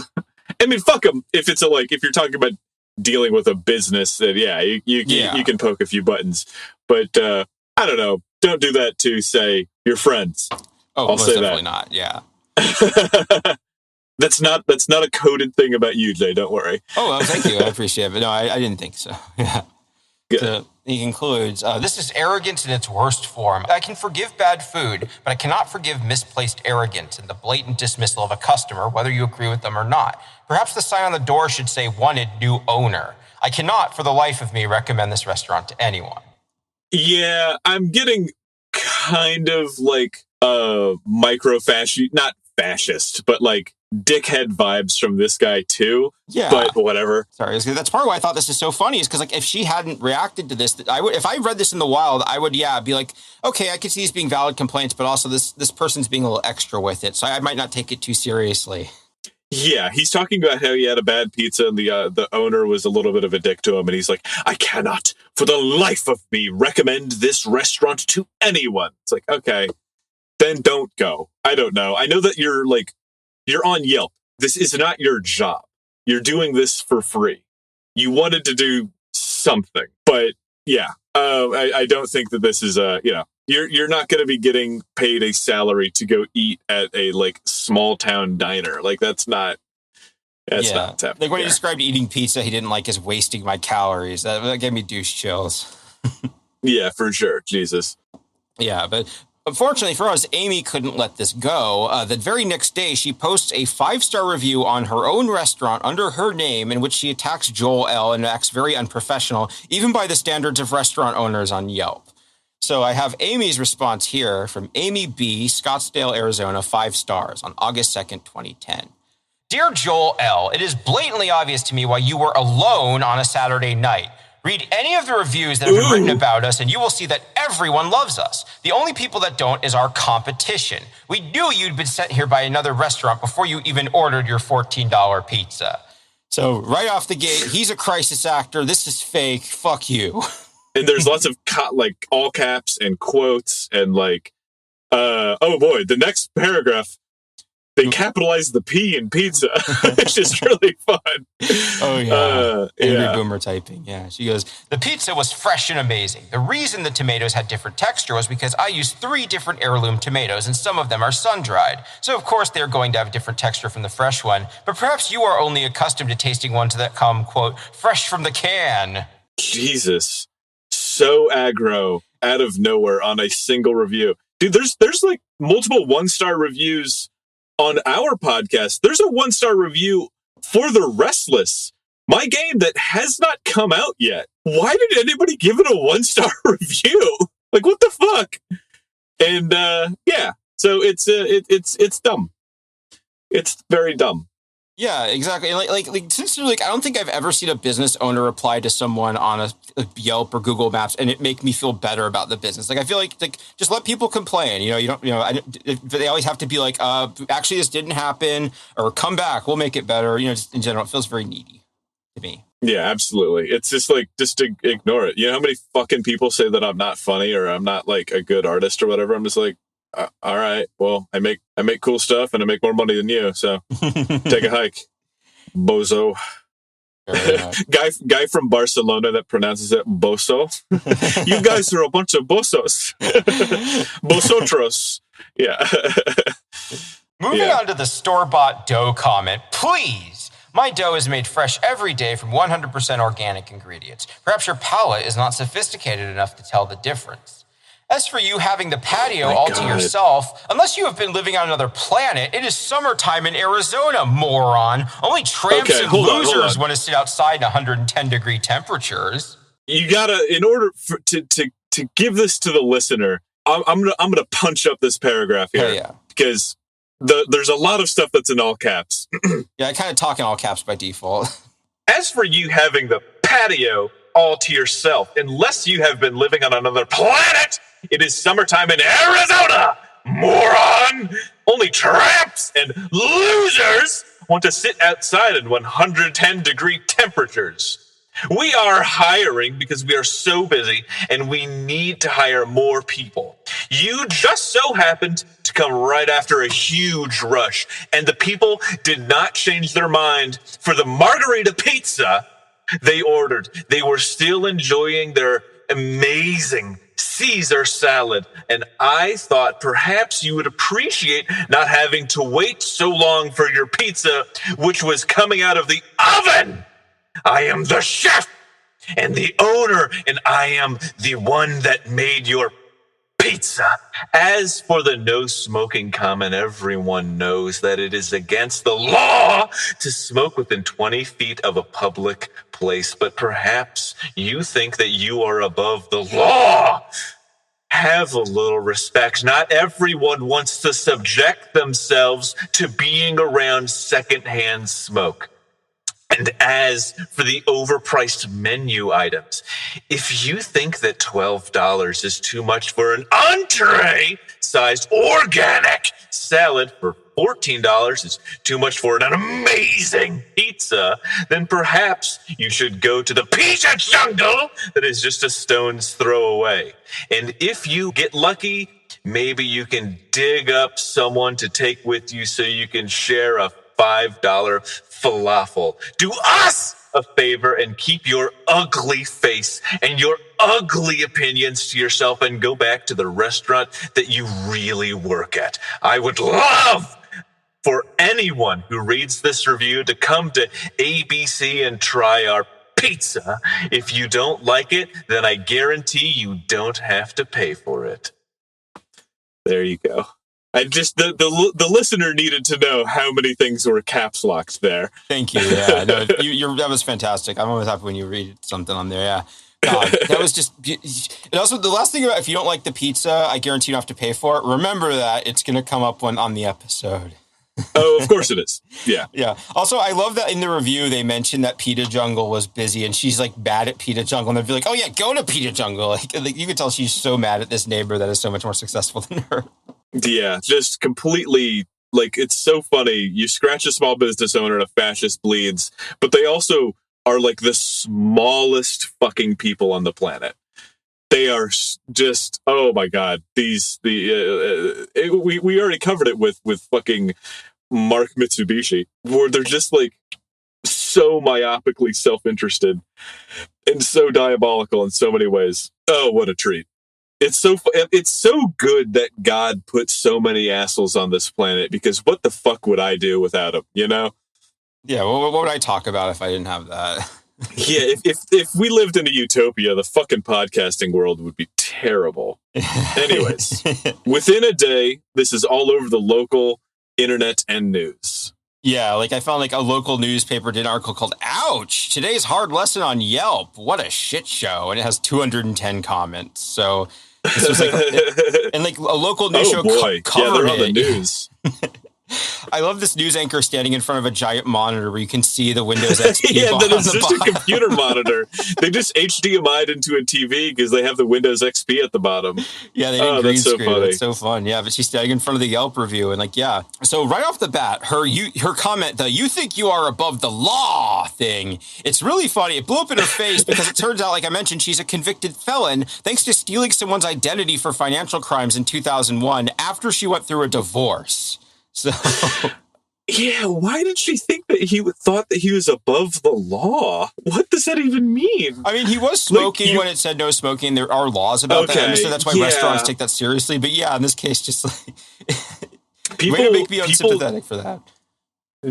I mean, fuck them. If it's if you're talking about dealing with a business, then you can poke a few buttons. But I don't know. Don't do that to, say, your friends. Oh, I'll say definitely that. not. Yeah. That's not a coded thing about you, Jay. Don't worry. Oh, well, thank you. I appreciate it. But no, I didn't think so. Yeah. Good. So he concludes, "This is arrogance in its worst form. I can forgive bad food, but I cannot forgive misplaced arrogance and the blatant dismissal of a customer, whether you agree with them or not. Perhaps the sign on the door should say, 'Wanted new owner.' I cannot, for the life of me, recommend this restaurant to anyone." Yeah, I'm getting kind of micro-fascist, not fascist, but dickhead vibes from this guy too. Yeah. But whatever. Sorry, that's part of why I thought this is so funny, is because if she hadn't reacted to this, if I read this in the wild, I would, be like, okay, I could see these being valid complaints, but also this person's being a little extra with it. So I might not take it too seriously. Yeah, he's talking about how he had a bad pizza and the owner was a little bit of a dick to him. And he's like, "I cannot, for the life of me, recommend this restaurant to anyone." It's like, okay, then don't go. I don't know. I know that you're on Yelp. This is not your job. You're doing this for free. You wanted to do something. But yeah, I don't think that this is you're not going to be getting paid a salary to go eat at a small town diner. That's not what's happening. When he described eating pizza he didn't like as wasting my calories. That gave me douche chills. Yeah, for sure. Jesus. Yeah, but Unfortunately for us, Amy couldn't let this go. The very next day, she posts a 5-star review on her own restaurant under her name in which she attacks Joel L. and acts very unprofessional, even by the standards of restaurant owners on Yelp. So I have Amy's response here from Amy B., Scottsdale, Arizona, 5 stars on August 2nd, 2010. Dear Joel L., it is blatantly obvious to me why you were alone on a Saturday night. Read any of the reviews that have been written about us, and you will see that everyone loves us. The only people that don't is our competition. We knew you'd been sent here by another restaurant before you even ordered your $14 pizza. So right off the gate, he's a crisis actor. This is fake. Fuck you. And there's lots of like all caps and quotes and like, oh boy, the next paragraph. They capitalized the P in pizza, which is really fun. Oh, yeah. Angry boomer typing. Yeah. She goes, the pizza was fresh and amazing. The reason the tomatoes had different texture was because I used 3 different heirloom tomatoes, and some of them are sun-dried. So, of course, they're going to have a different texture from the fresh one. But perhaps you are only accustomed to tasting ones that come, quote, fresh from the can. Jesus. So aggro out of nowhere on a single review. Dude, there's like multiple 1-star reviews on our podcast. There's a 1-star review for The Restless, my game that has not come out yet. Why did anybody give it a 1-star review? Like, what the fuck? And so it's dumb. It's very dumb. Yeah, exactly. Like since I don't think I've ever seen a business owner reply to someone on a Yelp or Google Maps and it make me feel better about the business. Like I feel like just let people complain. They always have to be like, actually this didn't happen, or come back, we'll make it better. Just in general, it feels very needy to me. Yeah, absolutely. It's just like just to ignore it. You know how many fucking people say that I'm not funny or I'm not like a good artist or whatever? I'm just like, all right, well, I make cool stuff and I make more money than you, so take a hike, bozo. Guy from Barcelona that pronounces it boso. You guys are a bunch of bozos. Bosotros. Yeah. Moving on to the store-bought dough comment, please. My dough is made fresh every day from 100% organic ingredients. Perhaps your palate is not sophisticated enough to tell the difference. As for you having the patio all to yourself, unless you have been living on another planet, it is summertime in Arizona, moron. Only tramps and losers want to sit outside in 110-degree temperatures. You gotta, in order to give this to the listener, I'm gonna punch up this paragraph here because there's a lot of stuff that's in all caps. Yeah, I kind of talk in all caps by default. As for you having the patio all to yourself, unless you have been living on another planet, it is summertime in Arizona, moron! Only tramps and losers want to sit outside in 110-degree temperatures. We are hiring because we are so busy and we need to hire more people. You just so happened to come right after a huge rush, and the people did not change their mind for the margarita pizza they ordered. They were still enjoying their amazing Caesar salad, and I thought perhaps you would appreciate not having to wait so long for your pizza, which was coming out of the oven. I am the chef and the owner, and I am the one that made your pizza. As for the no smoking comment, everyone knows that it is against the law to smoke within 20 feet of a public place, but perhaps you think that you are above the law. Have a little respect. Not everyone wants to subject themselves to being around secondhand smoke. And as for the overpriced menu items, if you think that $12 is too much for an entree-sized organic salad, for $14 is too much for an amazing pizza, then perhaps you should go to the pizza jungle that is just a stone's throw away. And if you get lucky, maybe you can dig up someone to take with you so you can share a $5 falafel. Do us a favor and keep your ugly face and your ugly opinions to yourself and go back to the restaurant that you really work at. I would love for anyone who reads this review to come to ABC and try our pizza. If you don't like it, then I guarantee you don't have to pay for it. There you go. I just the listener needed to know how many things were caps locked there. Thank you. Yeah, no, that was fantastic. I'm always happy when you read something on there. Yeah, God, that was just. And also, the last thing about if you don't like the pizza, I guarantee you don't have to pay for it. Remember that it's going to come up on the episode. Oh, of course it is. Yeah. Yeah. Also, I love that in the review they mentioned that Pita Jungle was busy and she's like bad at Pita Jungle. And they'd be like, oh, yeah, go to Pita Jungle. Like you could tell she's so mad at this neighbor that is so much more successful than her. Yeah, just completely, like, it's so funny. You scratch a small business owner and a fascist bleeds, but they also are like the smallest fucking people on the planet. They are just, oh my God, we already covered it with fucking Mark Mitsubishi, where they're just like so myopically self-interested and so diabolical in so many ways. Oh, what a treat. It's so good that God put so many assholes on this planet, because what the fuck would I do without him, you know? Yeah, what would I talk about if I didn't have that? Yeah, if we lived in a utopia, the fucking podcasting world would be terrible. Anyways, within a day, this is all over the local internet and news. Yeah, like I found like a local newspaper did an article called "Ouch! Today's hard lesson on Yelp. What a shit show!" And it has 210 comments. So this was like, and like a local news show covered they're on the news. I love this news anchor standing in front of a giant monitor where you can see the Windows XP. Yeah, that is just a computer monitor. They just HDMI'd into a TV because they have the Windows XP at the bottom. Yeah, they didn't green screen. So it's so fun. Yeah, but she's standing in front of the Yelp review and like, yeah. So right off the bat, her comment, the "you think you are above the law" thing, it's really funny. It blew up in her face because it turns out, like I mentioned, she's a convicted felon thanks to stealing someone's identity for financial crimes in 2001 after she went through a divorce. So, yeah, why did she think that he thought that he was above the law? What does that even mean? I mean, he was smoking when it said no smoking. There are laws about that, so that's why restaurants take that seriously. But yeah, in this case, just like way to make me unsympathetic for that.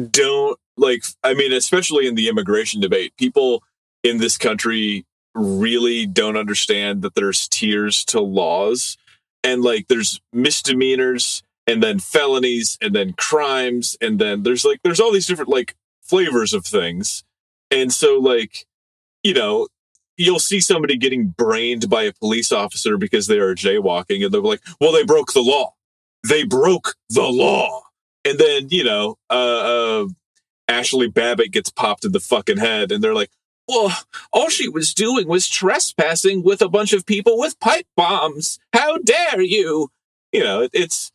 Don't like. I mean, especially in the immigration debate, people in this country really don't understand that there's tiers to laws, and like there's misdemeanors, and then felonies, and then crimes, and then there's all these different like flavors of things. And so like, you know, you'll see somebody getting brained by a police officer because they are jaywalking, and they're like, well, they broke the law. They broke the law. And then, you know, Ashley Babbitt gets popped in the fucking head, and they're like, well, all she was doing was trespassing with a bunch of people with pipe bombs. How dare you? You know, it's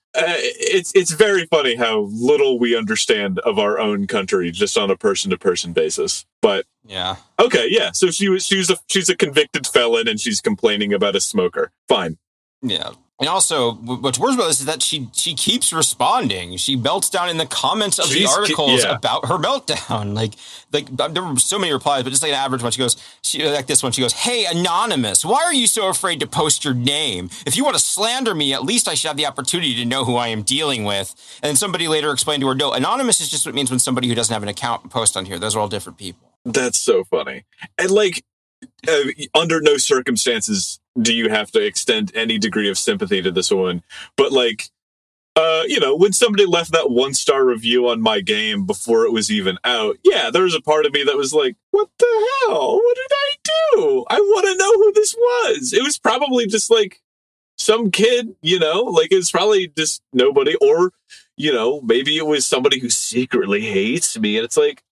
very funny how little we understand of our own country just on a person-to-person basis. But yeah, okay, yeah. So she's a convicted felon and she's complaining about a smoker. Fine. Yeah. And also, what's worse about this is that she keeps responding. She melts down in the comments of the articles about her meltdown. Like there were so many replies, but just like an average one, she like this one, she goes, "Hey, anonymous, why are you so afraid to post your name? If you want to slander me, at least I should have the opportunity to know who I am dealing with." And then somebody later explained to her, no, anonymous is just what it means when somebody who doesn't have an account posts on here. Those are all different people. That's so funny. And like, under no circumstances do you have to extend any degree of sympathy to this woman. But like, you know, when somebody left that 1-star review on my game before it was even out, yeah, there was a part of me that was like, what the hell? What did I do? I want to know who this was. It was probably just like some kid, you know, like it's probably just nobody, or, you know, maybe it was somebody who secretly hates me. And it's like,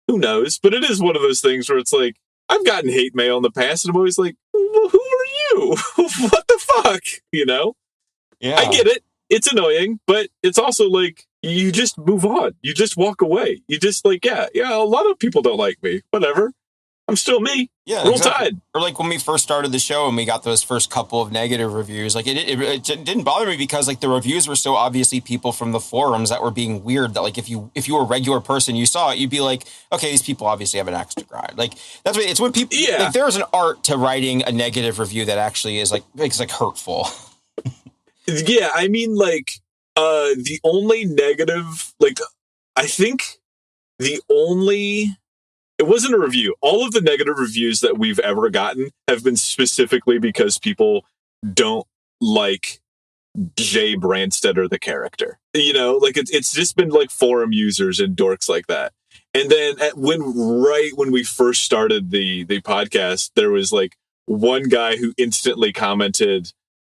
who knows? But it is one of those things where it's like, I've gotten hate mail in the past, and I'm always like, well, who are you? What the fuck? You know? Yeah. I get it. It's annoying, but it's also like, you just move on. You just walk away. You just like, yeah, a lot of people don't like me. Whatever. I'm still me. Yeah, Roll Tide. Or like when we first started the show and we got those first couple of negative reviews, like it didn't bother me because like the reviews were so obviously people from the forums that were being weird that like if you were a regular person, you saw it, you'd be like, okay, these people obviously have an axe to grind. Like that's what it's when people like there's an art to writing a negative review that actually is like makes like hurtful. Yeah, I mean like the only negative, like I think the only. It wasn't a review. All of the negative reviews that we've ever gotten have been specifically because people don't like Brandstetter the character. You know, like it's just been like forum users and dorks like that. And then when we first started the podcast, there was like one guy who instantly commented,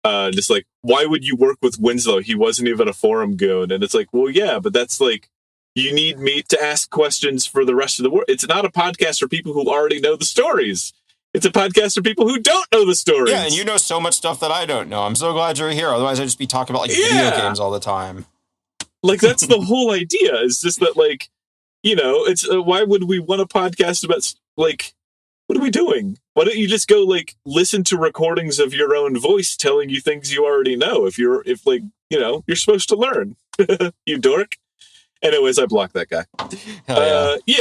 just like, why would you work with Winslow? He wasn't even a forum goon. And it's like, well, yeah, but that's like, you need me to ask questions for the rest of the world. It's not a podcast for people who already know the stories. It's a podcast for people who don't know the stories. Yeah, and you know so much stuff that I don't know. I'm so glad you're here. Otherwise, I'd just be talking about like video games all the time. Like, that's the whole idea. It's just that, like, you know, it's why would we want a podcast about, like, what are we doing? Why don't you just go, like, listen to recordings of your own voice telling you things you already know if you're supposed to learn, you dork. Anyways, I blocked that guy.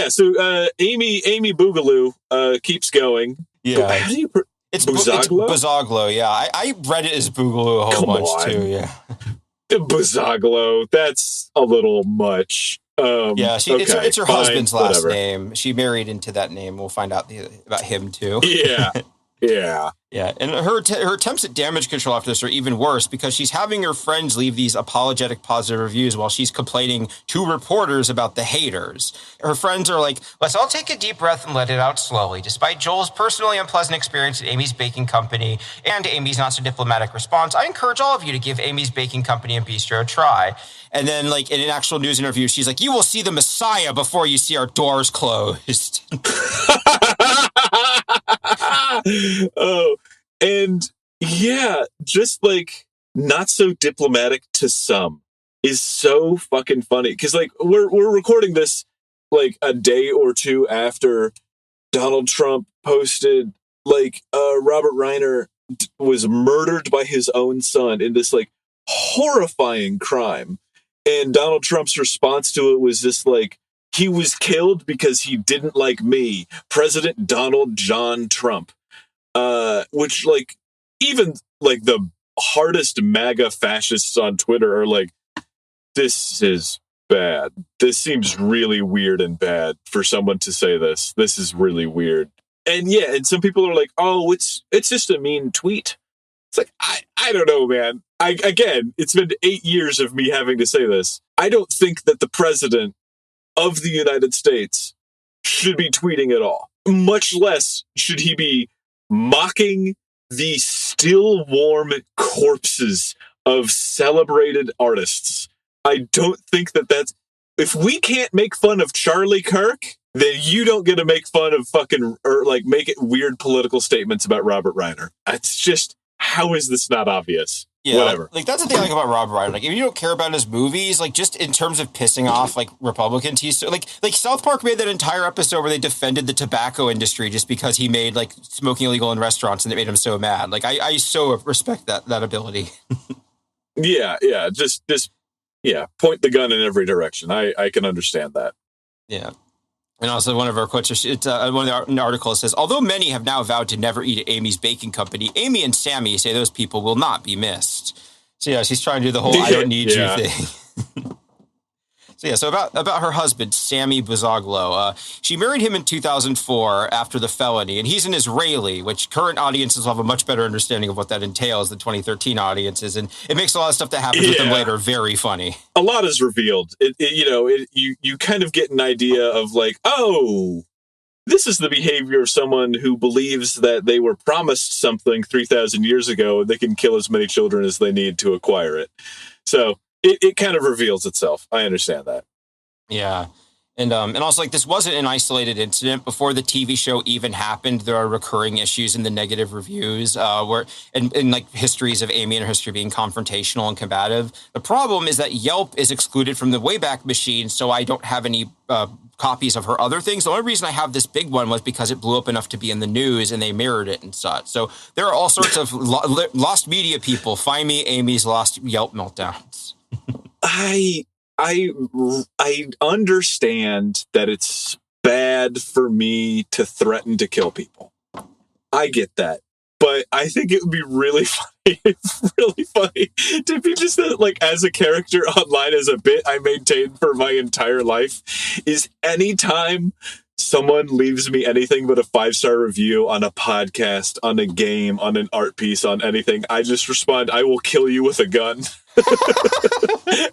So Amy Boogaloo keeps going. Yeah. How do you it's Buzoglo, yeah. I read it as Boogaloo a whole bunch too, yeah. Buzoglo, that's a little much. It's her husband's last name. She married into that name. We'll find out about him too. Yeah. Yeah, and her attempts at damage control after this are even worse because she's having her friends leave these apologetic positive reviews while she's complaining to reporters about the haters. Her friends are like, let's all take a deep breath and let it out slowly. Despite Joel's personally unpleasant experience at Amy's Baking Company and Amy's not-so-diplomatic response, I encourage all of you to give Amy's Baking Company and Bistro a try. And then, like, in an actual news interview, she's like, you will see the Messiah before you see our doors closed. Oh, and yeah, just like not so diplomatic to some is so fucking funny because like we're recording this like a day or two after Donald Trump posted like Robert Reiner was murdered by his own son in this like horrifying crime, and Donald Trump's response to it was just like, he was killed because he didn't like me, President Donald John Trump. Which, like, even, like, the hardest MAGA fascists on Twitter are like, this is bad. This seems really weird and bad for someone to say this. This is really weird. And yeah, and some people are like, oh, it's just a mean tweet. It's like, I don't know, man. Again, it's been 8 years of me having to say this. I don't think that the president of the United States should be tweeting at all. Much less should he be mocking the still warm corpses of celebrated artists. I don't think that that's... If we can't make fun of Charlie Kirk, then you don't get to make fun of fucking... or like make it weird political statements about Robert Reiner. It's just... How is this not obvious? Yeah, whatever. Like that's the thing I like about Robert Reiner. Like if you don't care about his movies, like just in terms of pissing off like Republicans, he's like South Park made that entire episode where they defended the tobacco industry just because he made like smoking illegal in restaurants and it made him so mad. Like I so respect that ability. Yeah, just point the gun in every direction. I can understand that. Yeah. And also one of our quotes, one of the articles says, although many have now vowed to never eat at Amy's Baking Company, Amy and Sammy say those people will not be missed. So yeah, she's trying to do the whole I don't need you thing. So about her husband, Sammy Buzoglo. She married him in 2004 after the felony, and he's an Israeli, which current audiences will have a much better understanding of what that entails than 2013 audiences, and it makes a lot of stuff that happens with him later very funny. A lot is revealed. You kind of get an idea of like, oh, this is the behavior of someone who believes that they were promised something 3,000 years ago and they can kill as many children as they need to acquire it. So it kind of reveals itself. I understand that. Yeah. And also, like, this wasn't an isolated incident. Before the TV show even happened, there are recurring issues in the negative reviews where like histories of Amy and her history being confrontational and combative. The problem is that Yelp is excluded from the Wayback Machine, so I don't have any copies of her other things. The only reason I have this big one was because it blew up enough to be in the news and they mirrored it and such. So there are all sorts of lost media people. Find me Amy's lost Yelp meltdowns. I understand that it's bad for me to threaten to kill people. I get that. But I think it would be really funny, to be just like as a character online as a bit I maintain for my entire life is anytime someone leaves me anything but a 5-star review on a podcast, on a game, on an art piece, on anything, I just respond, I will kill you with a gun.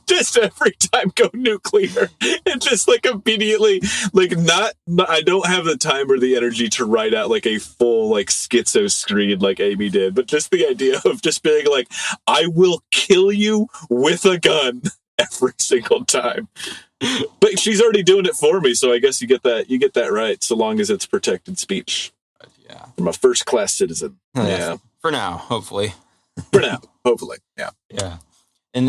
Just every time go nuclear. And just like immediately, like not I don't have the time or the energy to write out like a full like schizo screed like Amy did, but just the idea of just being like, I will kill you with a gun every single time. But she's already doing it for me, so I guess you get that right, so long as it's protected speech. Yeah. From a first-class citizen. Yeah. For now, hopefully. For now, hopefully. Yeah. Yeah. And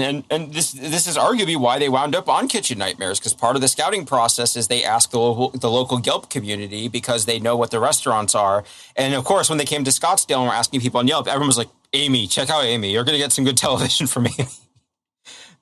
this is arguably why they wound up on Kitchen Nightmares, because part of the scouting process is they ask the local Yelp community because they know what the restaurants are. And of course, when they came to Scottsdale and were asking people on Yelp, everyone was like, Amy, check out Amy. You're going to get some good television from Amy.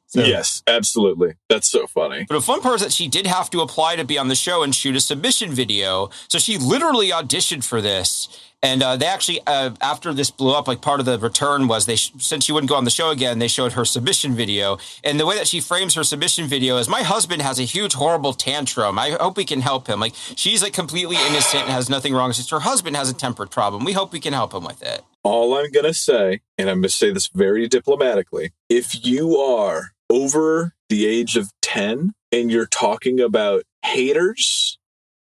So, yes, absolutely. That's so funny. But a fun part is that she did have to apply to be on the show and shoot a submission video. So she literally auditioned for this. And they actually, after this blew up, like part of the return was since she wouldn't go on the show again, they showed her submission video. And the way that she frames her submission video is, my husband has a huge, horrible tantrum. I hope we can help him. Like, she's like completely innocent and has nothing wrong. It's just her husband has a temper problem. We hope we can help him with it. All I'm going to say, and I'm going to say this very diplomatically, if you are over the age of 10 and you're talking about haters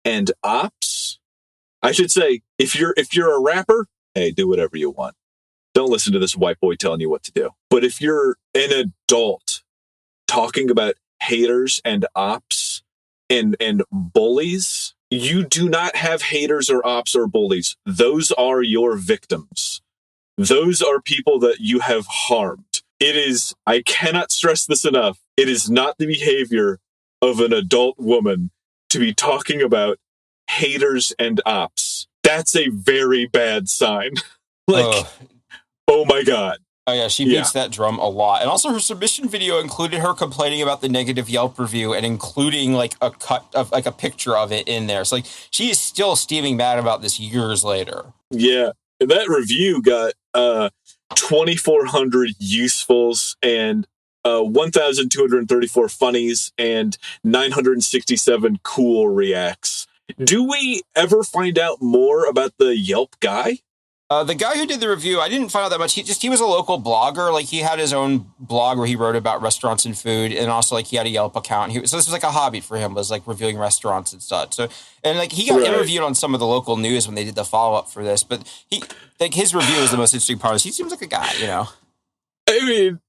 and ops, I should say, if you're a rapper, hey, do whatever you want. Don't listen to this white boy telling you what to do. But if you're an adult talking about haters and ops and bullies, you do not have haters or ops or bullies. Those are your victims. Those are people that you have harmed. It is, I cannot stress this enough, it is not the behavior of an adult woman to be talking about haters and ops. That's a very bad sign. Oh my God. Oh yeah, she beats that drum a lot. And also her submission video included her complaining about the negative Yelp review and including like a cut of like a picture of it in there. So like she is still steaming mad about this years later. Yeah. And that review got 2,400 usefuls and 1,234 funnies and 967 cool reacts. Do we ever find out more about the Yelp guy? The guy who did the review, I didn't find out that much. He was a local blogger. Like he had his own blog where he wrote about restaurants and food, and also like he had a Yelp account. So this was like a hobby for him, was like reviewing restaurants and such. So and like he got interviewed on some of the local news when they did the follow up for this. But his review is the most interesting part. He seems like a guy, you know. I mean,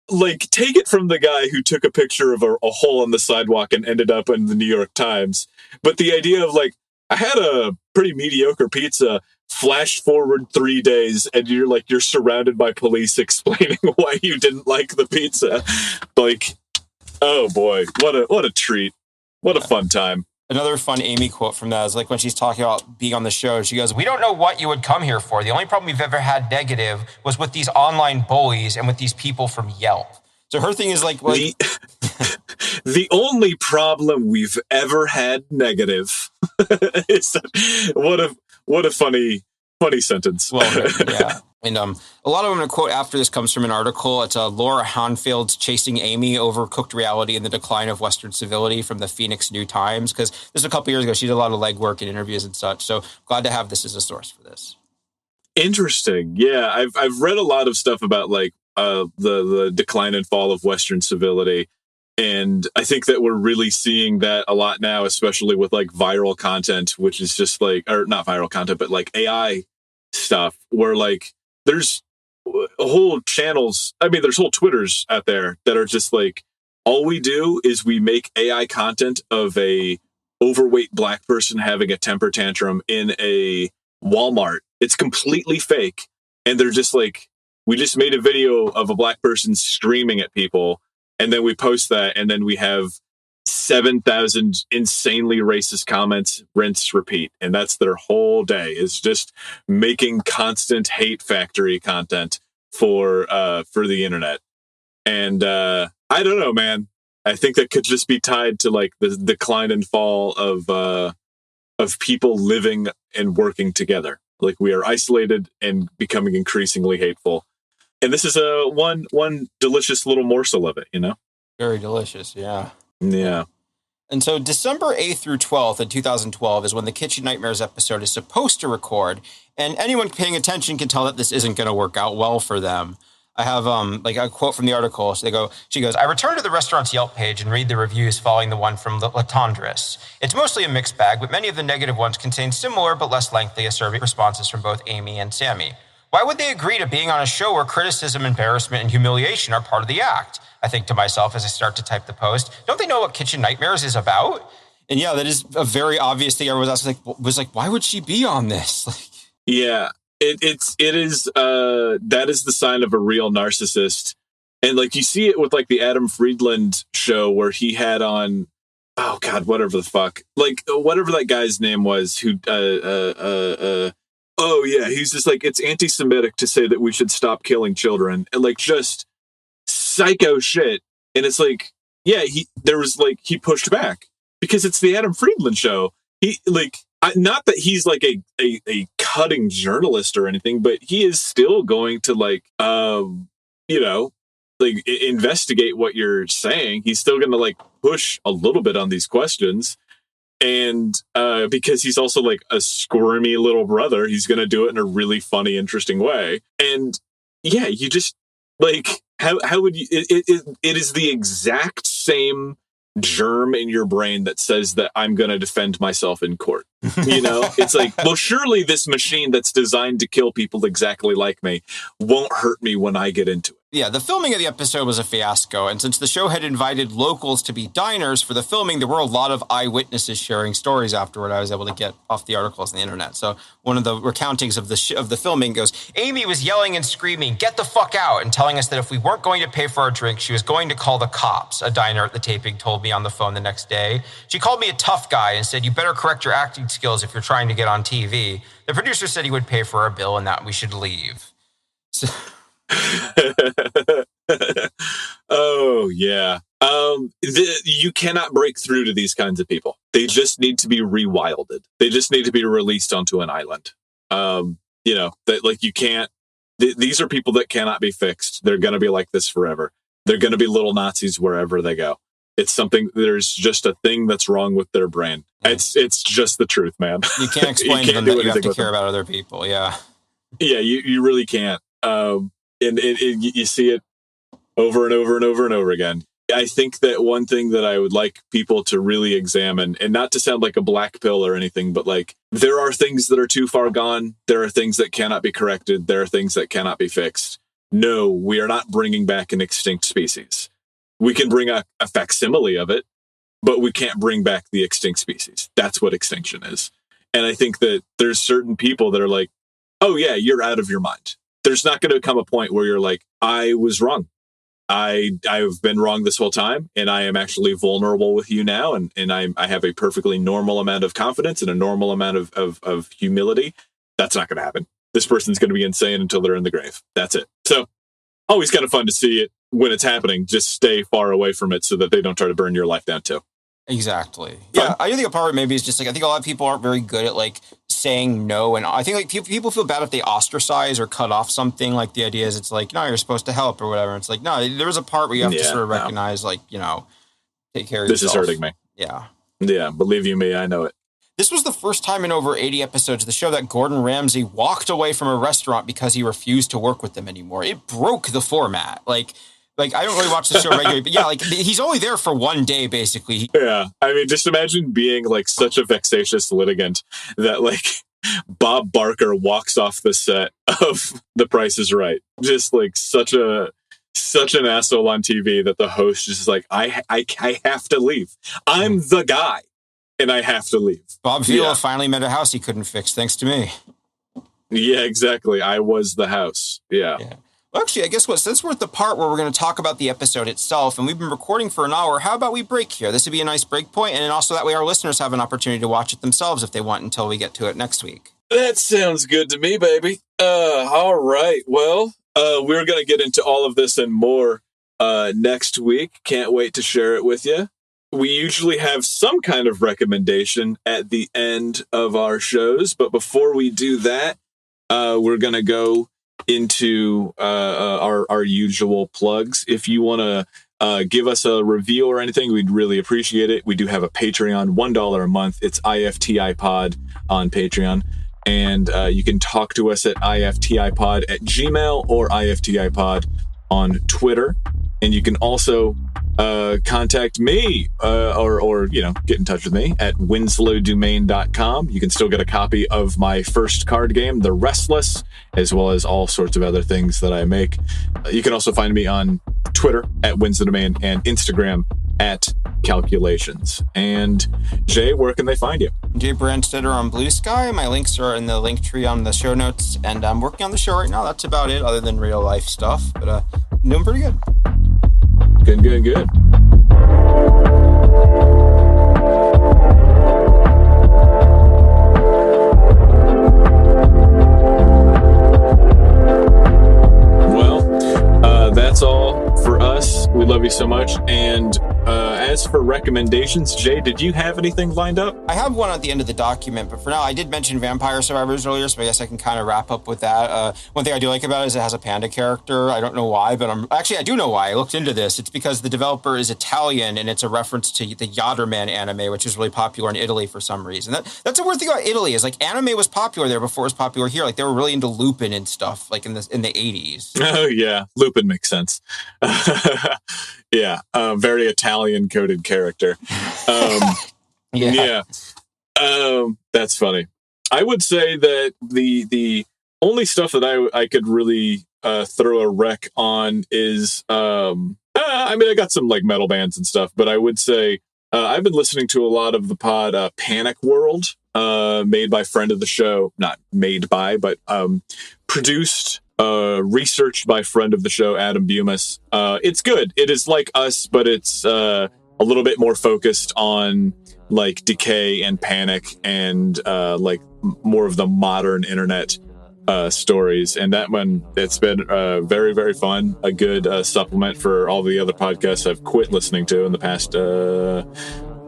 like take it from the guy who took a picture of a hole on the sidewalk and ended up in the New York Times. But the idea of like, I had a pretty mediocre pizza. Flash forward 3 days and you're surrounded by police explaining why you didn't like the pizza. Like, oh boy, what a treat. What a fun time. Another fun Amy quote from that is like when she's talking about being on the show, she goes, "We don't know what you would come here for. The only problem we've ever had negative was with these online bullies and with these people from Yelp." So her thing is like the only problem we've ever had negative. What a funny sentence. Well, yeah. And a lot of them, a quote after this comes from an article. It's Laura Hanfield's Chasing Amy, Overcooked Reality and the Decline of Western Civility from the Phoenix New Times. Because this was a couple years ago. She did a lot of legwork and interviews and such. So glad to have this as a source for this. Interesting. Yeah, I've read a lot of stuff about like the decline and fall of Western civility. And I think that we're really seeing that a lot now, especially with like viral content, which is just like, or not viral content, but like AI stuff where like there's whole channels. I mean, there's whole Twitters out there that are just like, all we do is we make AI content of a overweight Black person having a temper tantrum in a Walmart. It's completely fake. And they're just like, we just made a video of a Black person screaming at people. And then we post that, and then we have 7,000 insanely racist comments, rinse, repeat. And that's their whole day, is just making constant hate factory content for the internet. And I don't know, man. I think that could just be tied to like the decline and fall of people living and working together. Like we are isolated and becoming increasingly hateful. And this is one delicious little morsel of it, you know? Very delicious, yeah. Yeah. And so December 8th through 12th in 2012 is when the Kitchen Nightmares episode is supposed to record. And anyone paying attention can tell that this isn't going to work out well for them. I have like a quote from the article. So she goes, I returned to the restaurant's Yelp page and read the reviews following the one from Latondrous. It's mostly a mixed bag, but many of the negative ones contain similar but less lengthy acerbic responses from both Amy and Sammy. Why would they agree to being on a show where criticism, embarrassment, and humiliation are part of the act? I think to myself as I start to type the post. Don't they know what Kitchen Nightmares is about? And yeah, that is a very obvious thing. Everyone was like, why would she be on this? Yeah, it is that is the sign of a real narcissist. And like you see it with like the Adam Friedland show where he had on, oh God, whatever the fuck, like whatever that guy's name was who oh yeah, he's just like, it's anti-Semitic to say that we should stop killing children, and like just psycho shit. And it's like, yeah, he pushed back because it's the Adam Friedland show. He like, not that he's like a cutting journalist or anything, but he is still going to like, like investigate what you're saying. He's still going to like push a little bit on these questions. And because he's also like a squirmy little brother, he's going to do it in a really funny, interesting way. And yeah, you just like, how would you, it is the exact same germ in your brain that says that I'm going to defend myself in court. You know, it's like, well, surely this machine that's designed to kill people exactly like me won't hurt me when I get into it. Yeah, the filming of the episode was a fiasco, and since the show had invited locals to be diners for the filming, there were a lot of eyewitnesses sharing stories afterward. I was able to get off the articles on the internet. So one of the recountings of the filming goes, Amy was yelling and screaming, "Get the fuck out," and telling us that if we weren't going to pay for our drink, she was going to call the cops. A diner at the taping told me on the phone the next day. She called me a tough guy and said, "You better correct your acting skills if you're trying to get on TV." The producer said he would pay for our bill and that we should leave. So... Oh yeah. You cannot break through to these kinds of people. They just need to be rewilded. They just need to be released onto an island. You know, that like you can't. These are people that cannot be fixed. They're going to be like this forever. They're going to be little Nazis wherever they go. It's something. There's just a thing that's wrong with their brain. Yeah. It's just the truth, man. You can't explain to them that you have to care about other people. Yeah. Yeah, you really can't. And you see it over and over and over and over again. I think that one thing that I would like people to really examine, and not to sound like a black pill or anything, but like there are things that are too far gone. There are things that cannot be corrected. There are things that cannot be fixed. No, we are not bringing back an extinct species. We can bring a facsimile of it, but we can't bring back the extinct species. That's what extinction is. And I think that there's certain people that are like, oh yeah, you're out of your mind. There's not going to come a point where you're like, I was wrong. I've been wrong this whole time, and I am actually vulnerable with you now, and I have a perfectly normal amount of confidence and a normal amount of humility. That's not going to happen. This person's going to be insane until they're in the grave. That's it. So always kind of fun to see it when it's happening. Just stay far away from it so that they don't try to burn your life down too. Exactly. Yeah, I think a part of it maybe is just like I think a lot of people aren't very good at like saying no, and I think like people feel bad if they ostracize or cut off something. Like the idea is it's like, no, you're supposed to help or whatever. It's like, no, there's a part where you have to sort of recognize like, you know, take care of yourself. This is hurting me. Yeah, believe you me, I know it. This was the first time in over 80 episodes of the show that Gordon Ramsay walked away from a restaurant because he refused to work with them anymore. It broke the format. Like I don't really watch the show regularly, but yeah, like he's only there for one day, basically. Yeah. I mean, just imagine being like such a vexatious litigant that like Bob Barker walks off the set of The Price is Right. Just like such an asshole on TV that the host is just like, I have to leave. I'm the guy and I have to leave. Bob Vila finally met a house he couldn't fix, thanks to me. Yeah, exactly. I was the house. Yeah. Well, actually, I guess what, since we're at the part where we're going to talk about the episode itself, and we've been recording for an hour, how about we break here? This would be a nice break point, and also that way our listeners have an opportunity to watch it themselves if they want until we get to it next week. That sounds good to me, baby. All right. Well, we're going to get into all of this and more next week. Can't wait to share it with you. We usually have some kind of recommendation at the end of our shows, but before we do that, we're going to go into our usual plugs. If you want give us a review or anything, we'd really appreciate it. We do have a Patreon, $1 a month. It's IFTIPod on Patreon. And you can talk to us at IFTIPod at Gmail or IFTIPod on Twitter. And you can also contact me or get in touch with me at winslowdomain.com. You can still get a copy of my first card game, The Restless, as well as all sorts of other things that I make. You can also find me on Twitter at winslowdomain and Instagram at calculations. And Jay, where can they find you? Jaybrandstetter on Blue Sky. My links are in the link tree on the show notes, and I'm working on the show right now. That's about it, other than real life stuff, but doing pretty good. Good. Well, that's all for us. We love you so much. And as for recommendations, Jay, did you have anything lined up? I have one at the end of the document, but for now, I did mention Vampire Survivors earlier, so I guess I can kind of wrap up with that. One thing I do like about it is it has a panda character. I don't know why, but I do know why. I looked into this. It's because the developer is Italian, and it's a reference to the Yatterman anime, which is really popular in Italy for some reason. That's a weird thing about Italy, is like anime was popular there before it was popular here. Like they were really into Lupin and stuff, like in the 80s. Oh yeah, Lupin makes sense. Yeah, very Italian coded character. Yeah. That's funny. I would say that the only stuff that I could really throw a rec on is I got some like metal bands and stuff, but I would say I've been listening to a lot of the pod Panic World, made by friend of the show, not made by, but produced, researched by friend of the show, Adam Bumas. It's good. It is like us, but it's a little bit more focused on like decay and panic and like more of the modern internet stories. And that one, it's been very, very fun. A good supplement for all the other podcasts I've quit listening to in the past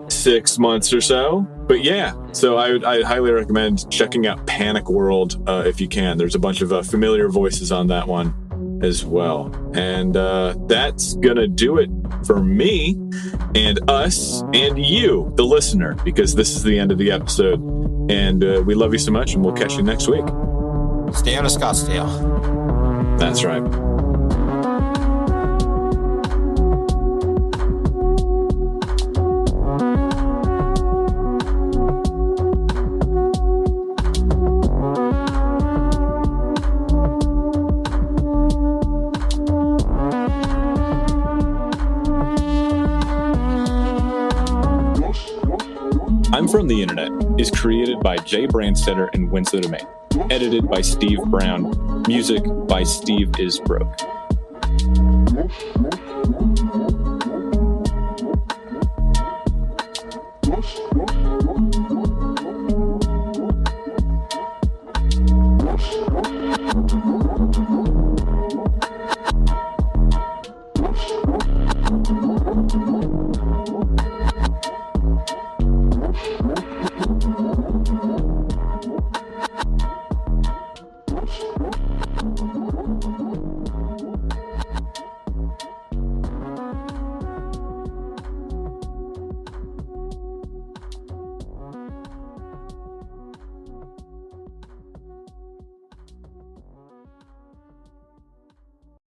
6 months or so. But yeah, so I highly recommend checking out Panic World if you can. There's a bunch of familiar voices on that one as well. And that's gonna do it for me and us and you, the listener, because this is the end of the episode. And we love you so much, and we'll catch you next week. Stay out of Scottsdale. That's right. I'm From the Internet is created by Jay Brandstetter and Winslow Domain. Edited by Steve Brown. Music by Steve Is Broke.